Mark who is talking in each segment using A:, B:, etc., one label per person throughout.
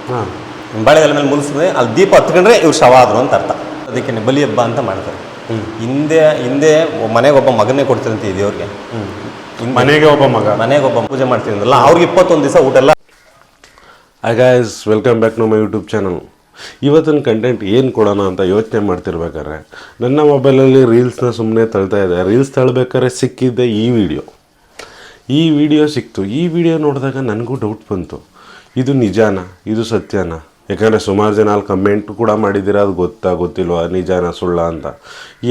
A: ಹಾಂ,
B: ಬಾಳೆದೆಲೆ ಮೇಲೆ ಮುಗಿಸಿದ್ರೆ ಅಲ್ಲಿ ದೀಪ ಹತ್ಕೊಂಡ್ರೆ ಇವ್ರು ಶವ ಆದರು ಅಂತ ಅರ್ಥ. ಅದಕ್ಕೆ ಬಲಿ ಹಬ್ಬ ಅಂತ ಮಾಡ್ತಾರೆ. ಹಿಂದೆ ಮನೆಗೊಬ್ಬ ಮಗನ್ನೇ ಕೊಡ್ತಿರಂತೆ ಈ ದೇವ್ರಿಗೆ.
A: ಮನೆಗೆ
B: ಒಬ್ಬ ಪೂಜೆ ಮಾಡ್ತಿದ್ರಲ್ಲ ಅವ್ರಿಗೆ 21 ದಿವಸ ಊಟ ಎಲ್ಲ.
A: Hi guys, welcome back to my YouTube channel. ಇವತ್ತಿನ ಕಂಟೆಂಟ್ ಏನು ಕೊಡೋಣ ಅಂತ ಯೋಚನೆ ಮಾಡ್ತಿರ್ಬೇಕಾದ್ರೆ ನನ್ನ ಮೊಬೈಲಲ್ಲಿ ರೀಲ್ಸ್ನ ಸುಮ್ಮನೆ ತಳ್ತಾ ಇದೆ. ರೀಲ್ಸ್ ತಳ್ಬೇಕಾದ್ರೆ ಸಿಕ್ಕಿದ್ದೆ ಈ ವಿಡಿಯೋ ಸಿಕ್ತು. ಈ ವಿಡಿಯೋ ನೋಡಿದಾಗ ನನಗೂ ಡೌಟ್ ಬಂತು, ಇದು ನಿಜಾನ, ಇದು ಸತ್ಯನ? ಯಾಕಂದರೆ ಸುಮಾರು ಜನ ಅಲ್ಲಿ ಕಮೆಂಟ್ ಕೂಡ ಮಾಡಿದ್ದೀರ, ಅದು ಗೊತ್ತಿಲ್ವಾ, ನಿಜಾನ ಸುಳ್ಳ ಅಂತ.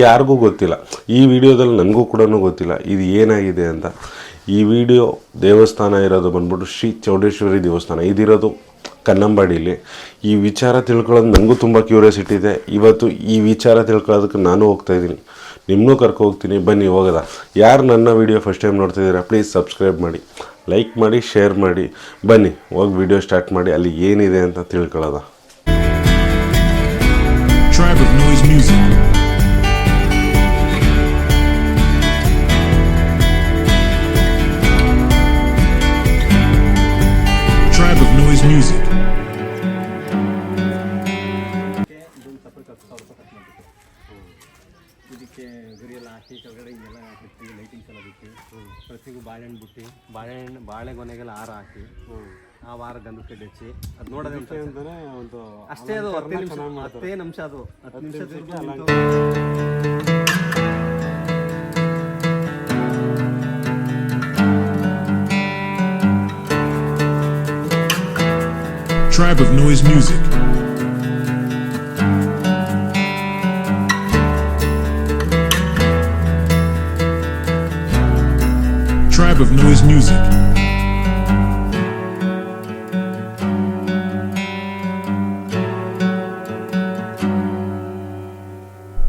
A: ಯಾರಿಗೂ ಗೊತ್ತಿಲ್ಲ. ಈ ವಿಡಿಯೋದಲ್ಲಿ ನನಗೂ ಕೂಡ ಗೊತ್ತಿಲ್ಲ ಇದು ಏನಾಗಿದೆ ಅಂತ. ಈ ವಿಡಿಯೋ ದೇವಸ್ಥಾನ ಇರೋದು ಬಂದ್ಬಿಟ್ಟು ಶ್ರೀ ಚೌಡೇಶ್ವರಿ ದೇವಸ್ಥಾನ, ಇದಿರೋದು ಕನ್ನಂಬಾಡಿಲಿ. ಈ ವಿಚಾರ ತಿಳ್ಕೊಳ್ಳೋದು ನನಗೂ ತುಂಬ ಕ್ಯೂರಿಯಾಸಿಟಿ ಇದೆ. ಇವತ್ತು ಈ ವಿಚಾರ ತಿಳ್ಕೊಳ್ಳೋದಕ್ಕೆ ನಾನು ಹೋಗ್ತಾಯಿದ್ದೀನಿ, ನಿಮ್ಮನ್ನೂ ಕರ್ಕೊ ಹೋಗ್ತೀನಿ. ಬನ್ನಿ ಹೋಗೋದ. ಯಾರು ನನ್ನ ವಿಡಿಯೋ ಫಸ್ಟ್ ಟೈಮ್ ನೋಡ್ತಿದ್ದೀರಾ ಪ್ಲೀಸ್ ಸಬ್ಸ್ಕ್ರೈಬ್ ಮಾಡಿ, ಲೈಕ್ ಮಾಡಿ, ಶೇರ್ ಮಾಡಿ. ಬನ್ನಿ ಹೋಗಿ ವಿಡಿಯೋ ಸ್ಟಾರ್ಟ್ ಮಾಡಿ, ಅಲ್ಲಿ ಏನಿದೆ ಅಂತ ತಿಳ್ಕೊಳ್ಳೋದ.
C: Tribe of Noise Music. Tribe of Noise Music.
B: ಇದಕ್ಕೆ ಗರಿಯೆಲ್ಲ ಹಾಕಿ ಕೆಳಗಡೆ ಹಿಂಗೆಲ್ಲ ಬಿಟ್ಟು ಲೈಟಿಂಗ್ಸ್ ಎಲ್ಲ ಬಿಟ್ಟು ಪ್ರತಿಗೂ ಬಾಳೆಹಣ್ಣು ಬಿಟ್ಟು ಬಾಳೆಗೊನೆಗೆಲ್ಲ ಹಾರ ಹಾಕಿ ಆ ವಾರ ಗಂಧದ ಕಡ್ಡಿ ಹಚ್ಚಿ ಅದು ನೋಡೋದೇ
A: ಒಂದು
B: ಅಷ್ಟೇ. ಅದು 10 ನಿಮಿಷ ಅದು 10 ನಿಮಿಷ.
C: Tribe of Noise Music. Tribe of Noise Music.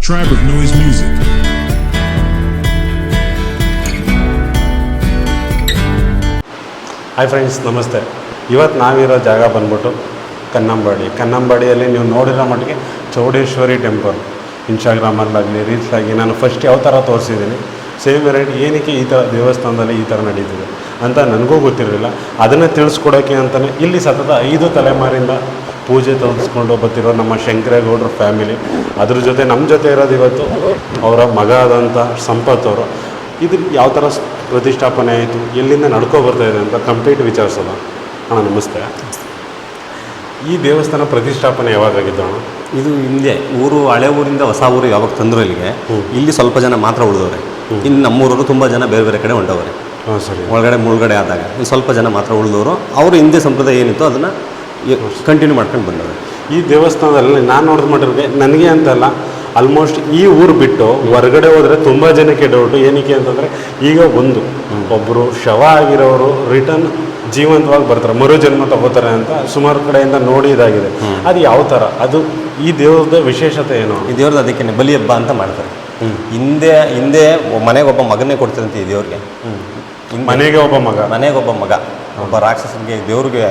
C: Tribe of Noise Music.
A: Hi friends, ನಮಸ್ತೆ. ಇವತ್ತು ನಾವಿರೋ ಜಾಗ ಬಂದ್ಬಿಟ್ಟು ಕನ್ನಂಬಾಡಿಯಲ್ಲಿ ನೀವು ನೋಡಿರೋ ಮಟ್ಟಿಗೆ ಚೌಡೇಶ್ವರಿ ಟೆಂಪಲ್. ಇನ್ಸ್ಟಾಗ್ರಾಮಲ್ಲಾಗಲಿ ರೀಲ್ಸ್ಲಾಗಿ ನಾನು ಫಸ್ಟ್ ಯಾವ ಥರ ತೋರಿಸಿದ್ದೀನಿ, ಸೇಮ್ ವೆರೈಟಿ ಏನಕ್ಕೆ ಈ ಥರ ದೇವಸ್ಥಾನದಲ್ಲಿ ಈ ಥರ ನಡೀತಿದೆ ಅಂತ ನನಗೂ ಗೊತ್ತಿರಲಿಲ್ಲ. ಅದನ್ನು ತಿಳಿಸ್ಕೊಡೋಕ್ಕೆ ಅಂತಲೇ ಇಲ್ಲಿ ಸತತ 5 ತಲೆಮಾರಿಂದ ಪೂಜೆ ತೋರಿಸ್ಕೊಂಡು ಬರ್ತಿರೋ ನಮ್ಮ ಶಂಕರೇಗೌಡರ ಫ್ಯಾಮಿಲಿ, ಅದ್ರ ಜೊತೆ ನಮ್ಮ ಜೊತೆ ಇರೋದು ಇವತ್ತು ಅವರ ಮಗ ಆದಂಥ ಸಂಪತ್ ಅವರು. ಇದು ಯಾವ ಥರ ಪ್ರತಿಷ್ಠಾಪನೆ ಆಯಿತು, ಎಲ್ಲಿಂದ ನಡ್ಕೊ ಬರ್ತಾಯಿದೆ ಅಂತ ಕಂಪ್ಲೀಟ್ ವಿಚಾರಿಸೋಣ. ಅಣ್ಣ ನಮಸ್ತೆ. ಈ ದೇವಸ್ಥಾನ ಪ್ರತಿಷ್ಠಾಪನೆ ಯಾವಾಗಾಗಿದ್ದು ಅಣ್ಣ?
B: ಇದು ಹಿಂದೆ ಹಳೆ ಊರಿಂದ ಹೊಸ ಊರು ಯಾವಾಗ ತಂದ್ರು ಇಲ್ಲಿ ಸ್ವಲ್ಪ ಜನ ಮಾತ್ರ ಉಳಿದವ್ರೆ. ಇನ್ನು ನಮ್ಮೂರವರು ತುಂಬ ಜನ ಬೇರೆ ಬೇರೆ ಕಡೆ ಹೊಂಟವ್ರೆ.
A: ಹಾಂ, ಸರಿ.
B: ಮುಳುಗಡೆ ಆದಾಗ ಇಲ್ಲಿ ಸ್ವಲ್ಪ ಜನ ಮಾತ್ರ ಉಳಿದವರು. ಅವರು ಹಿಂದೆ ಸಂಪ್ರದಾಯ ಏನಿತ್ತು ಅದನ್ನು ಕಂಟಿನ್ಯೂ ಮಾಡ್ಕೊಂಡು ಬಂದವರು.
A: ಈ ದೇವಸ್ಥಾನದಲ್ಲಿ ನಾನು ನೋಡಿದ ಮಟ್ಟಿಗೆ ನನಗೆ ಅಂತಲ್ಲ, ಆಲ್ಮೋಸ್ಟ್ ಈ ಊರು ಬಿಟ್ಟು ಹೊರಗಡೆ ಹೋದರೆ ತುಂಬ ಜನಕ್ಕೆ ಡೌಟು. ಏನಕ್ಕೆ ಅಂತಂದರೆ ಈಗ ಒಬ್ಬರು ಶವ ಆಗಿರೋರು ರಿಟರ್ನ್ ಜೀವಂತವಾಗಿ ಬರ್ತಾರೆ, ಮರು ಜನ್ಮ ತಗೋತಾರೆ ಅಂತ ಸುಮಾರು ಕಡೆಯಿಂದ ನೋಡಿ ಇದಾಗಿದೆ. ಅದು ಯಾವ ಥರ, ಅದು ಈ ದೇವ್ರದ ವಿಶೇಷತೆ ಏನು? ಈ
B: ದೇವ್ರದ್ದು ಅದಕ್ಕೆ ಬಲಿ ಹಬ್ಬ ಅಂತ ಮಾಡ್ತಾರೆ. ಹಿಂದೆ ಮನೆಗೊಬ್ಬ ಮಗನ್ನೇ ಕೊಡ್ತಿರಂತೆ ಈ ದೇವ್ರಿಗೆ. ಮನೆಗೊಬ್ಬ ಮಗ ಒಬ್ಬ ರಾಕ್ಷಸನಿಗೆ, ದೇವ್ರಿಗೆ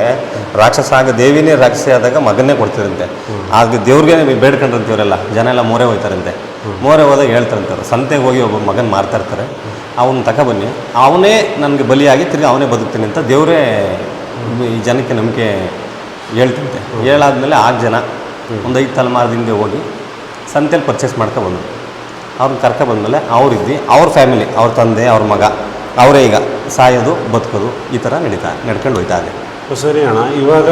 B: ರಾಕ್ಷಸ ಆಗ ದೇವಿನೇ ರಾಕ್ಷಸಿ ಆದಾಗ ಮಗನ್ನೇ ಕೊಡ್ತಿರಂತೆ. ಆಗ ದೇವ್ರಿಗೆ ಬೇಡ್ಕೊಂಡ್ರಂತೀವರೆಲ್ಲ ಜನ ಎಲ್ಲ ಮೋರೆ ಹೋಗ್ತಾರಂತೆ. ಮೋರೆ ಹೋದಾಗ ಹೇಳ್ತಾರಂತೆ, ಸಂತೆಗೆ ಹೋಗಿ ಒಬ್ಬ ಮಗನ ಮಾರ್ತಾ ಇರ್ತಾರೆ, ಅವನು ತಗೊಬನ್ನಿ, ಅವನೇ ನನಗೆ ಬಲಿಯಾಗಿ ತಿರ್ಗಿ ಅವನೇ ಬದುಕ್ತೀನಿ ಅಂತ ದೇವರೇ ಈ ಜನಕ್ಕೆ ನಂಬಿಕೆ ಹೇಳ್ತಂತೆ. ಹೇಳಾದ್ಮೇಲೆ 6 ಜನ ಒಂದು 5 ತಲೆಮಾರದಿಂದ ಹೋಗಿ ಸಂತೆಯಲ್ಲಿ ಪರ್ಚೇಸ್ ಬಂದರು. ಅವ್ರನ್ನ ಬಂದಮೇಲೆ ಅವ್ರ ಫ್ಯಾಮಿಲಿ, ಅವ್ರ ತಂದೆ, ಅವ್ರ ಮಗ, ಅವರೇ ಈಗ ಸಾಯೋದು ಬದುಕೋದು ಈ ಥರ ನಡ್ಕೊಂಡು ಹೋಯ್ತಾ ಇದೆ.
A: ಸರಿ ಅಣ್ಣ, ಇವಾಗ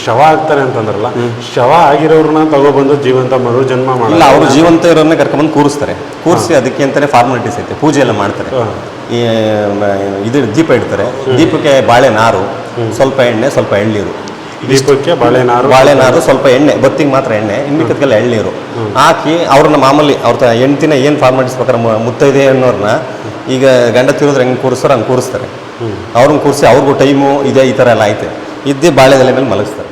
A: ಶವ ಆಗ್ತಾರೆ ಅಂತಂದ್ರಲ್ಲ, ಶವ ಆಗಿರೋರನ್ನ ತಗೊಬಂದು ಜೀವಂತ ಮರು ಜನ್ಮ
B: ಮಾಡಲ್ಲ. ಅವರು ಜೀವಂತ ಇರೋರನ್ನ ಕರ್ಕೊಂಡ್ಬಂದು ಕೂರಿಸಿ ಅದಕ್ಕೆ ಅಂತಲೇ ಫಾರ್ಮಾಲಿಟೀಸ್ ಐತೆ. ಪೂಜೆ ಎಲ್ಲ ಮಾಡ್ತಾರೆ. ಇದು ದೀಪ ಇಡ್ತಾರೆ. ದೀಪಕ್ಕೆ ಬಾಳೆ ನಾರು, ಸ್ವಲ್ಪ ಎಣ್ಣೆ, ಸ್ವಲ್ಪ ಎಳ್ನೀರು.
A: ದೀಪಕ್ಕೆ
B: ಬಾಳೆನಾರು, ಸ್ವಲ್ಪ ಎಣ್ಣೆ, ಬತ್ತಿಗೆ ಮಾತ್ರ ಎಣ್ಣೆ, ಇನ್ನಿಕ್ಕದಕ್ಕೆಲ್ಲ ಎಳ್ನೀರು ಹಾಕಿ ಅವ್ರನ್ನ ಮಾಮೂಲಿ ಅವ್ರ ಹೆಂಡ್ತಿನ ಏನು ಫಾರ್ಮಾಲಿಟೀಸ್ ಬೇಕಾದ್ರೆ ಮುತ್ತೈದೆ ಅನ್ನೋರನ್ನ ಈಗ ಗಂಡ ತಿರೋದ್ರೆ ಹೆಂಗೆ ಕೂರಿಸ್ತಾರೆ ಹಂಗೆ ಕೂರಿಸ್ತಾರೆ. ಅವ್ರನ್ನ ಕೂರಿಸಿ ಅವ್ರಿಗೂ ಟೈಮು ಇದೆ, ಈ ಥರ ಎಲ್ಲ ಐತೆ. ಇದ್ದೇ ಬಾಳೆದೆಲೆ ಮೇಲೆ ಮಲಗಿಸ್ತಾರೆ.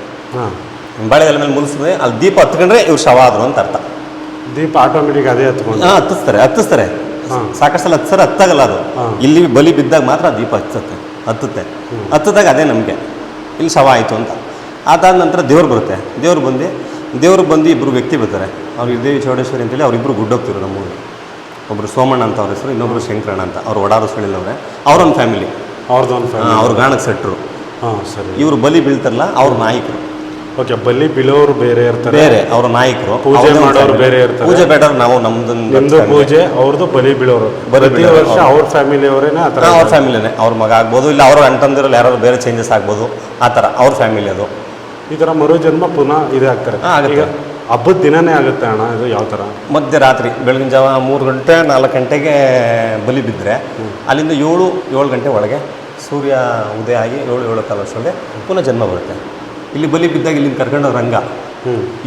B: ಬಾಳೆದೆಲೆ ಮೇಲೆ ಮುಗಿಸಿದ್ರೆ ಅಲ್ಲಿ ದೀಪ ಹತ್ಕೊಂಡ್ರೆ ಇವ್ರು ಶವ ಆದರು ಅಂತ ಅರ್ಥ.
A: ದೀಪ ಆಟೋಮೆಟಿಕ್ ಅದೇ
B: ಹತ್ತಿಸ್ತಾರೆ. ಸಾಕಷ್ಟು ಸಲ ಹತ್ತಾಗಲ್ಲ ಅದು. ಇಲ್ಲಿ ಬಲಿ ಬಿದ್ದಾಗ ಮಾತ್ರ ದೀಪ ಹತ್ತುತ್ತೆ. ಅದೇ ನಮಗೆ ಇಲ್ಲಿ ಶವ ಆಯಿತು ಅಂತ. ಅದಾದ ನಂತರ ದೇವ್ರು ಬರುತ್ತೆ. ದೇವ್ರು ಬಂದು ಇಬ್ಬರು ವ್ಯಕ್ತಿ ಬರ್ತಾರೆ. ಅವ್ರಿಗೆ ದೇವಿ ಚೌಡೇಶ್ವರಿ ಅಂತೇಳಿ ಅವರಿಬ್ಬರು ಗುಡ್ಡೋಗ್ತಿರು ನಮ್ಮೂರು. ಒಬ್ಬರು ಸೋಮಣ್ಣ ಅಂತ ಅವ್ರ ಹೆಸರು, ಇನ್ನೊಬ್ಬರು ಶಂಕರಣ್ಣ ಅಂತ. ಅವ್ರು ಒಡಾರಸಳಿಲ್ಲವ್ರೆ. ಅವ್ರೊಂದು ಫ್ಯಾಮಿಲಿ, ಅವ್ರ ಗಾಣಕ್ಕೆ ಸೆಟ್ರು. ಇವರು ಬಲಿ ಬೀಳ್ತಾರಲ್ಲ ಅವ್ರ ನಾಯಕರು.
A: ಓಕೆ, ಬಲಿ ಬೀಳೋರು ಬೇರೆ ಇರ್ತಾರೆ,
B: ಬೇರೆ ಅವರ ನಾಯಕರು,
A: ಪೂಜೆ
B: ಅವ್ರದ್ದೇ ಒಂದು
A: ಮಾಡೋರು
B: family.
A: ಬೇರೆ ಇರ್ತಾರೆ.
B: ಪೂಜೆ ಬೇಡವ್ರು ನಾವು ನಮ್ದು
A: ನಿಮ್ದು ಪೂಜೆ, ಅವ್ರದ್ದು ಬಲಿ ಬೀಳೋರು. ಪ್ರತಿ ವರ್ಷ ಅವ್ರ ಫ್ಯಾಮಿಲಿ ಅವರೇನೆ ಆ ಥರ
B: ಅವ್ರ ಫ್ಯಾಮಿಲಿನೇ, ಅವ್ರ ಮಗ ಆಗ್ಬೋದು, ಇಲ್ಲ ಅವ್ರ ಅಣ್ತಂದಿರಲ್ಲಿ ಯಾರು ಬೇರೆ ಚೇಂಜಸ್ ಆಗ್ಬೋದು, ಆ ಥರ ಅವ್ರ ಫ್ಯಾಮಿಲಿ ಅದು.
A: ಈ ಥರ ಮರು ಜನ್ಮ ಪುನಃ ಇದೇ ಆಗ್ತಾರೆ.
B: ಆಗುತ್ತೆ.
A: ಈಗ ಹಬ್ಬದ ದಿನನೇ ಆಗುತ್ತೆ ಅಣ್ಣ, ಇದು ಯಾವ ಥರ?
B: ಮಧ್ಯರಾತ್ರಿ ಬೆಳಗಿನ ಜಾವ 3 ಗಂಟೆ 4 ಗಂಟೆಗೆ ಬಲಿ ಬಿದ್ದರೆ ಅಲ್ಲಿಂದ 7 ಗಂಟೆ ಒಳಗೆ ಸೂರ್ಯ ಉದಯ ಆಗಿ 7 ಕಾಲ ವರ್ಷದೊಳಗೆ ಪುನಃ ಜನ್ಮ ಬರುತ್ತೆ. ಇಲ್ಲಿ ಬಲಿ ಬಿದ್ದಾಗ ಇಲ್ಲಿಂದ ಕರ್ಕೊಂಡು ರಂಗ,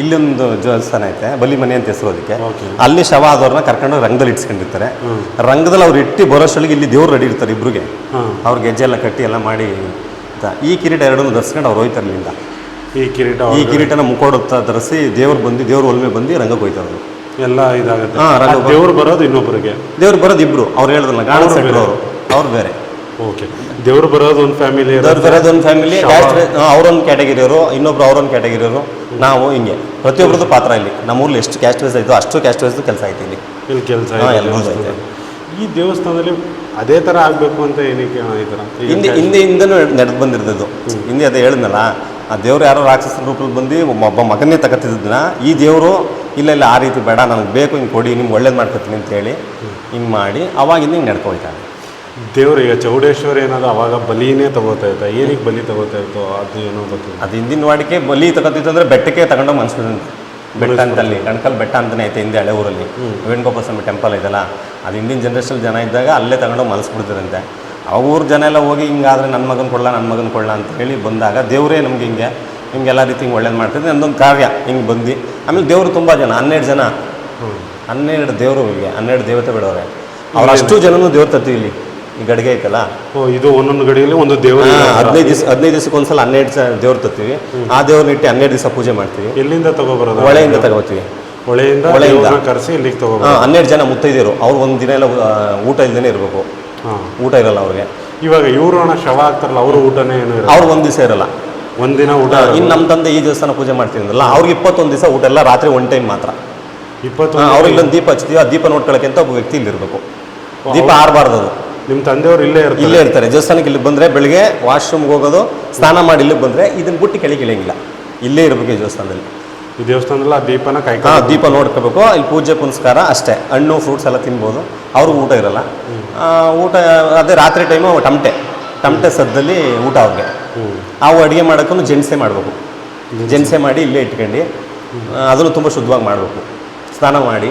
B: ಇಲ್ಲೊಂದು ದೇವಸ್ಥಾನ ಐತೆ, ಬಲಿ ಮನೆ ಅಂತ ಹೆಸರು ಅದಕ್ಕೆ. ಅಲ್ಲಿ ಶವ ಆದವ್ರನ್ನ ಕರ್ಕೊಂಡು ರಂಗದಲ್ಲಿ ಇಟ್ಸ್ಕೊಂಡಿರ್ತಾರೆ. ರಂಗದಲ್ಲಿ ಅವ್ರು ಇಟ್ಟು ಬರೋಷ್ಟೊಳಗೆ ಇಲ್ಲಿ ದೇವ್ರು ರೆಡಿ ಇರ್ತಾರೆ ಇಬ್ರಿಗೆ. ಅವ್ರಿಗೆ ಗೆಜ್ಜೆ ಎಲ್ಲ ಕಟ್ಟಿ ಎಲ್ಲ ಮಾಡಿ ಈ ಕಿರೀಟ ಎರಡನ್ನೂ ಧರಿಸ್ಕೊಂಡು ಅವ್ರು ಹೋಯ್ತಾರೆ ಇಲ್ಲಿಂದ. ಈ ಕಿರೀಟನ ಮುಖೋಡುತ್ತಾ ಧರಿಸಿ ದೇವ್ರ ಒಲ್ಮೆ ಬಂದು ರಂಗಕ್ಕೆ ಹೋಯ್ತಾರೆ.
A: ಎಲ್ಲ ಇದಾಗುತ್ತೆ.
B: ರಂಗ
A: ದೇವ್ರು ಬರೋದು ಇನ್ನೊಬ್ಬರಿಗೆ,
B: ದೇವ್ರು ಬರೋದು ಇಬ್ರು. ಅವ್ರು ಹೇಳಿದ್ರಲ್ಲ ಗಾಣ ಅವ್ರು ಬೇರೆ.
A: ಓಕೆ, ದೇವ್ರು ಬರೋದು ಒಂದು ಫ್ಯಾಮಿಲಿ,
B: ದೇವ್ರು ಬರೋದು ಒಂದು ಫ್ಯಾಮಿಲಿ, ಅವ್ರೊಂದು ಕ್ಯಾಟಗಿರಿಯವರು, ಇನ್ನೊಬ್ರು ಅವ್ರೊಂದು ಕ್ಯಾಟಗಿರಿಯವರು, ನಾವು ಹಿಂಗೆ ಪ್ರತಿಯೊಬ್ಬರದ್ದು ಪಾತ್ರ. ಇಲ್ಲಿ ನಮ್ಮೂರಲ್ಲಿ ಎಷ್ಟು ಕ್ಯಾಸ್ಟ್ ವೈಸ್ ಆಯಿತು ಅಷ್ಟು ಕ್ಯಾಸ್ಟ್ ವೈಸ್ದು ಕೆಲಸ ಆಯ್ತು ಇಲ್ಲಿ
A: ಕೆಲಸ.
B: ಐತೆ.
A: ಈ ದೇವಸ್ಥಾನದಲ್ಲಿ ಅದೇ ಥರ ಆಗಬೇಕು ಅಂತ ಏನಕ್ಕೆ ಈ ಥರ
B: ಹಿಂದೆಯಿಂದನೂ ನಡೆದು ಬಂದಿರ್ತದ್ದು. ಹಿಂದೆ ಅದೇ ಹೇಳಿದ್ನಲ್ಲ, ಆ ದೇವ್ರು ಯಾರೋ ರಾಕ್ಷಸನ ರೂಪದಲ್ಲಿ ಬಂದು ಒಬ್ಬ ಮಗನ್ನೇ ತಗೋತಿದ್ದನ್ನ ಈ ದೇವರು ಇಲ್ಲ ಆ ರೀತಿ ಬೇಡ, ನನಗೆ ಬೇಕು, ಹಿಂಗೆ ಕೊಡಿ, ನಿಮ್ಗೆ ಒಳ್ಳೇದು ಮಾಡ್ಕೊತೀನಿ ಅಂತೇಳಿ ಹಿಂಗೆ ಮಾಡಿ ಅವಾಗಿಂದ ಹಿಂಗೆ ನಡ್ಕೊಳ್ತಾರೆ.
A: ದೇವ್ರು ಈಗ ಚೌಡೇಶ್ವರಿ ಏನಾದ್ರು ಅವಾಗ ಬಲಿನೇ ತಗೋತಾ ಇತ್ತ, ಏನಕ್ಕೆ ಬಲಿ ತಗೋತಾ ಇತ್ತು ಅದು ಏನೋ ಗೊತ್ತಿಲ್ಲ.
B: ಅದು ಹಿಂದಿನ ವಾಡಿಕೆ ಬಲಿ ತಗೋತಿತ್ತು ಅಂದರೆ ಬೆಟ್ಟಕ್ಕೆ ತಗೊಂಡೋಗಿ ಮನ್ಸ್ಬಿಟ್ಟು, ಬೆಟ್ಟ ಅಂತಲ್ಲಿ ಕಣ್ಕಲ್ ಬೆಟ್ಟ ಅಂತಲೇ ಐತೆ ಹಿಂದೆ ಹಳೆ ಊರಲ್ಲಿ, ವೇಣುಗೋಪಾಲ ಸ್ವಾಮಿ ಟೆಂಪಲ್ ಐತಲ್ಲ, ಅದು ಹಿಂದಿನ ಜನ್ರೇಷನ್ ಜನ ಇದ್ದಾಗ ಅಲ್ಲೇ ತಗೊಂಡೋಗಿ ಮನಸ್ಬಿಡ್ತಿರಂತೆ. ಅವ್ರ ಜನ ಎಲ್ಲ ಹೋಗಿ ಹಿಂಗಾದ್ರೆ ನನ್ನ ಮಗನ ಕೊಡಲ್ಲ ಅಂತ ಹೇಳಿ ಬಂದಾಗ ದೇವರೇ ನಮ್ಗೆ ಹಿಂಗೆಲ್ಲ ರೀತಿ ಹಿಂಗೆ ಒಳ್ಳೇದು ಮಾಡ್ತಿದ್ದೆ. ನಂದೊಂದು ಕಾರ್ಯ ಹಿಂಗೆ ಬಂದು ಆಮೇಲೆ ದೇವರು ತುಂಬ ಜನ, 12 ಜನ, 12 ದೇವರು, ಹೀಗೆ 12 ದೇವತೆ ಬಿಡೋರೆ. ಅವ್ರು ಅಷ್ಟು ಜನನೂ ದೇವ್ರು ತರ್ತೀವಿ ಇಲ್ಲಿ. ಈ ಗಡಿಗೆ ಐತಲ್ಲ,
A: ಇದು ಒಂದೊಂದು ಗಡಿಯಲ್ಲಿ ಒಂದು ದೇವರು.
B: 15 ದಿವಸಕ್ಕೆ ಒಂದ್ಸಲ 12 ದೇವ್ರು ತರ್ತೀವಿ. ಆ ದೇವ್ರನ್ನ ಇಟ್ಟು 12 ದಿವಸ ಪೂಜೆ ಮಾಡ್ತೀವಿ.
A: ಎಲ್ಲಿಂದ ತಗೋಬರೋದು?
B: ಹೊಳೆಯಿಂದ ತಗೋತೀವಿ.
A: ಹೊಳೆಯಿಂದ ಕರೆಸಿ ಇಲ್ಲಿಗೆ ತಗೋ.
B: 12 ಜನ ಮುತ್ತೈದೇರು, ಅವ್ರು ಒಂದು ದಿನ ಎಲ್ಲ ಊಟ ಇಲ್ಲದೇ ಇರಬೇಕು. ಊಟ ಇರಲ್ಲ ಅವ್ರಿಗೆ.
A: ಇವಾಗ ಇವರು ಶವ ಆಗ್ತಾರಲ್ಲ, ಅವರು ಊಟನೇ ಏನು ಇರಲ್ಲ,
B: ಅವ್ರು ಒಂದು ದಿವಸ ಇರಲ್ಲ,
A: ಒಂದಿನ ಊಟ.
B: ಇನ್ನು ನಮ್ಮ ತಂದೆ ಈ ದೇವಸ್ಥಾನ ಪೂಜೆ ಮಾಡ್ತಿದ್ರಲ್ಲ, ಅವ್ರಿಗೆ 21 ದಿವಸ ಊಟ ಎಲ್ಲ, ರಾತ್ರಿ 1 ಟೈಮ್ ಮಾತ್ರ.
A: 21
B: ಅವ್ರು ಇಲ್ಲೊಂದು ದೀಪ ಹಚ್ತೀವಿ, ಆ ದೀಪ ನೋಡ್ಕೊಳ್ಳೋಕೆ ಅಂತ ಒಬ್ಬ ವ್ಯಕ್ತಿ ಇಲ್ಲಿ ಇರಬೇಕು. ದೀಪ ಆರಬಾರ್ದು. ಅದು
A: ನಿಮ್ಮ ತಂದೆಯವರು ಇಲ್ಲೇ
B: ಇರ್ತಾರೆ ದೇವಸ್ಥಾನಕ್ಕೆ. ಇಲ್ಲಿ ಬಂದರೆ ಬೆಳಿಗ್ಗೆ ವಾಶ್ರೂಮ್ಗೆ ಹೋಗೋದು, ಸ್ನಾನ ಮಾಡಿ ಇಲ್ಲಿಗೆ ಬಂದರೆ ಇದನ್ನ ಬಿಟ್ಟು ಕೆಳಗೆ ಇಳಿಯಂಗಿಲ್ಲ, ಇಲ್ಲೇ ಇರಬೇಕು ಈ ದೇವಸ್ಥಾನದಲ್ಲಿ.
A: ಈ ದೇವಸ್ಥಾನದಲ್ಲಿ ಆ ದೀಪನ
B: ದೀಪ ನೋಡ್ಕೋಬೇಕು. ಇಲ್ಲಿ ಪೂಜೆ ಪುನಸ್ಕಾರ ಅಷ್ಟೇ, ಹಣ್ಣು ಫ್ರೂಟ್ಸ್ ಎಲ್ಲ ತಿನ್ಬೋದು. ಅವ್ರಿಗೂ ಊಟ ಇರಲ್ಲ. ಊಟ ಅದೇ ರಾತ್ರಿ ಟೈಮು ಟಮಟೆ ಸದ್ದಲ್ಲಿ ಊಟ ಅವ್ರಿಗೆ. ಅವು ಅಡುಗೆ ಮಾಡೋಕ್ಕೂ ಜೆಂಟ್ಸೇ ಮಾಡಬೇಕು. ಜೆಂಟ್ಸೇ ಮಾಡಿ ಇಲ್ಲೇ ಇಟ್ಕೊಂಡು ಅದನ್ನು ತುಂಬ ಶುದ್ಧವಾಗಿ ಮಾಡಬೇಕು. ಸ್ನಾನ ಮಾಡಿ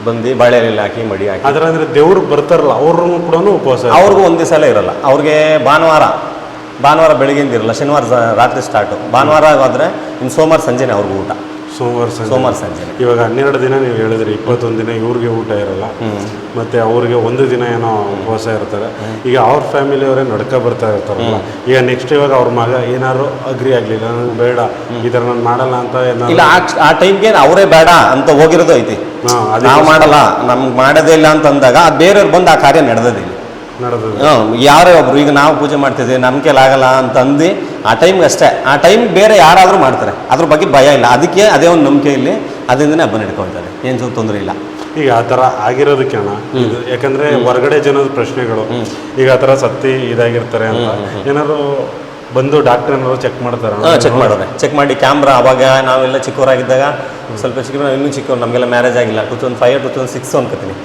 B: ಬಂದು ಬಾಳೆ ಎಲೆ ಹಾಕಿ ಮಡಿ ಹಾಕಿ.
A: ಅದರ ಅಂದರೆ ದೇವ್ರು ಬರ್ತಾರಲ್ಲ ಅವ್ರನ್ನು ಕೂಡ ಉಪವಾಸ. ಅವ್ರಿಗೂ
B: ಒಂದು ದಿವಸ ಎಲ್ಲ ಇರಲ್ಲ. ಅವ್ರಿಗೆ ಭಾನುವಾರ ಬೆಳಗ್ಗೆಯಿಂದ ಇರಲ್ಲ, ಶನಿವಾರ ರಾತ್ರಿ ಸ್ಟಾರ್ಟು. ಭಾನುವಾರ ಆದರೆ ಇನ್ನು ಸೋಮವಾರ ಸಂಜೆನೇ ಅವ್ರಿಗೆ ಊಟ. ಸೋಮವಾರ ಸಂಜೆ.
A: ಇವಾಗ 12 ದಿನ ನೀವು ಹೇಳಿದ್ರಿ, 21 ದಿನ ಇವ್ರಿಗೆ ಊಟ ಇರಲ್ಲ, ಮತ್ತೆ ಅವ್ರಿಗೆ 1 ದಿನ ಏನೋ ಉಪವಾಸ ಇರ್ತಾರೆ. ಈಗ ಅವ್ರ ಫ್ಯಾಮಿಲಿಯವರೇ ನಡ್ಕ ಬರ್ತಾ ಇರ್ತಾರಲ್ಲ, ಈಗ ನೆಕ್ಸ್ಟ್ ಇವಾಗ ಅವ್ರ ಮಗ ಏನಾದ್ರು ಅಗ್ರಿ ಆಗಲಿಲ್ಲ, ನನಗೆ ಬೇಡ ಈ ಥರ ನಾನು ಮಾಡಲ್ಲ ಅಂತ
B: ಇಲ್ಲ, ಆ ಟೈಮ್ಗೆ ಅವರೇ ಬೇಡ ಅಂತ ಹೋಗಿರೋದು ಐತಿ. ನಾವು ಮಾಡಲ್ಲ, ನಮ್ಗೆ ಮಾಡೋದೇ ಇಲ್ಲ ಅಂತ ಅಂದಾಗ ಬೇರೆಯವ್ರು ಬಂದು ಆ ಕಾರ್ಯ ನಡೆದಿಲ್ಲ. ಯಾರೇ ಒಬ್ರು, ಈಗ ನಾವು ಪೂಜೆ ಮಾಡ್ತಿದ್ವಿ ನಮ್ಮ ಕೈಲಿ ಆಗಲ್ಲ ಅಂತ ಅಂದು ಆ ಟೈಮ್ಗೆ ಅಷ್ಟೇ. ಆ ಟೈಮ್ ಬೇರೆ ಯಾರಾದರೂ ಮಾಡ್ತಾರೆ, ಅದ್ರ ಬಗ್ಗೆ ಭಯ ಇಲ್ಲ. ಅದಕ್ಕೆ ಅದೇ ಒಂದು ನಂಬಿಕೆಯಲ್ಲಿ ಅದರಿಂದನೇ ಹಬ್ಬ ನಡ್ಕೊಳ್ತಾರೆ, ಏನು ತೊಂದರೆ ಇಲ್ಲ.
A: ಈಗ ಆ ಥರ ಆಗಿರೋದಕ್ಕೆ ಅಣ್ಣ, ಯಾಕಂದ್ರೆ ಹೊರಗಡೆ ಜನದ ಪ್ರಶ್ನೆಗಳು, ಈಗ ಆ ಥರ ಸತ್ತಿ ಇದಾಗಿರ್ತಾರೆ ಅಂತ ಏನಾದ್ರು ಬಂದು ಡಾಕ್ಟರ್ ಏನಾದ್ರು ಚೆಕ್ ಮಾಡ್ತಾರೆ?
B: ಚೆಕ್ ಮಾಡಿ ಕ್ಯಾಮ್ರಾ. ಅವಾಗ ನಾವೆಲ್ಲ ಚಿಕ್ಕವರಾಗಿದ್ದಾಗ, ಸ್ವಲ್ಪ ಇನ್ನೂ ಚಿಕ್ಕವ್ರು, ನಮಗೆಲ್ಲ ಮ್ಯಾರೇಜ್ ಆಗಿಲ್ಲ, 2005 2006 ಅನ್ಕೋತೀನಿ.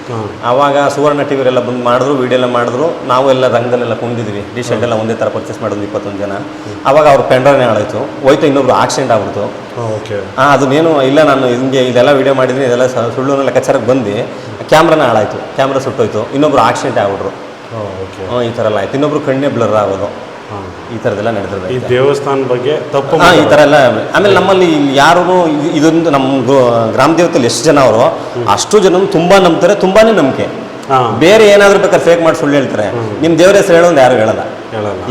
B: ಆವಾಗ ಸುವರ್ಣ ಟಿ ವಿರೆಲ್ಲ ಬಂದು ಮಾಡಿದ್ರು, ವೀಡಿಯೋ ಎಲ್ಲ ಮಾಡಿದ್ರು. ನಾವು ಎಲ್ಲ ರಂಗದಲ್ಲೆಲ್ಲ ಕುಂದಿದ್ವಿ, ಟಿ ಶರ್ಟ್ ಎಲ್ಲ ಒಂದೇ ಥರ ಪರ್ಚೇಸ್ ಮಾಡೋದು 21 ಜನ. ಆವಾಗ ಅವ್ರ ಪೆಂಡ್ರನೇ ಹಾಳಾಯಿತು, ಹೋಯ್ತು. ಇನ್ನೊಬ್ರು ಆಕ್ಸಿಡೆಂಟ್ ಆಗ್ಬಿಡ್ತು. ಅದನ್ನೇನು ಇಲ್ಲ, ನಾನು ಹಿಂಗೆ ಇದೆಲ್ಲ ವೀಡಿಯೋ ಮಾಡಿದ್ದೀನಿ, ಇದೆಲ್ಲ ಸುಳ್ಳು ಲೆಕ್ಕಾಚಾರಕ್ಕೆ ಬಂದು ಕ್ಯಾಮ್ರಾನೇ ಹಾಳಾಯಿತು, ಕ್ಯಾಮ್ರಾ ಸುಟ್ಟೋಯ್ತು. ಇನ್ನೊಬ್ರು ಆಕ್ಸಿಡೆಂಟ್ ಆಗ್ಬಿಟ್ರು. ಈ ಥರ ಎಲ್ಲ ಆಯ್ತು. ಇನ್ನೊಬ್ರು ಕಣ್ಣೇ ಬ್ಲರ್ ಆಗೋದು, ಈ ಥರದ್ದೆಲ್ಲ ನಡೆದಿದೆ.
A: ಈ ದೇವಸ್ಥಾನ ಬಗ್ಗೆ ತಪ್ಪು
B: ಈ ಥರ ಎಲ್ಲ. ಆಮೇಲೆ ನಮ್ಮಲ್ಲಿ ಯಾರು ಇದೊಂದು ನಮ್ಮ ಗ್ರಾಮ ದೇವತೆಯಲ್ಲಿ ಎಷ್ಟು ಜನ ಅವರು, ಅಷ್ಟು ಜನ ತುಂಬಾ ನಂಬ್ತಾರೆ, ತುಂಬಾನೇ ನಂಬಿಕೆ. ಬೇರೆ ಏನಾದರೂ ಬೇಕಾದ್ರೆ ಫೇಕ್ ಮಾಡಿ ಸುಳ್ಳು ಹೇಳ್ತಾರೆ. ನಿಮ್ಮ ದೇವ್ರ ಹೆಸರು ಹೇಳೋದು ಯಾರು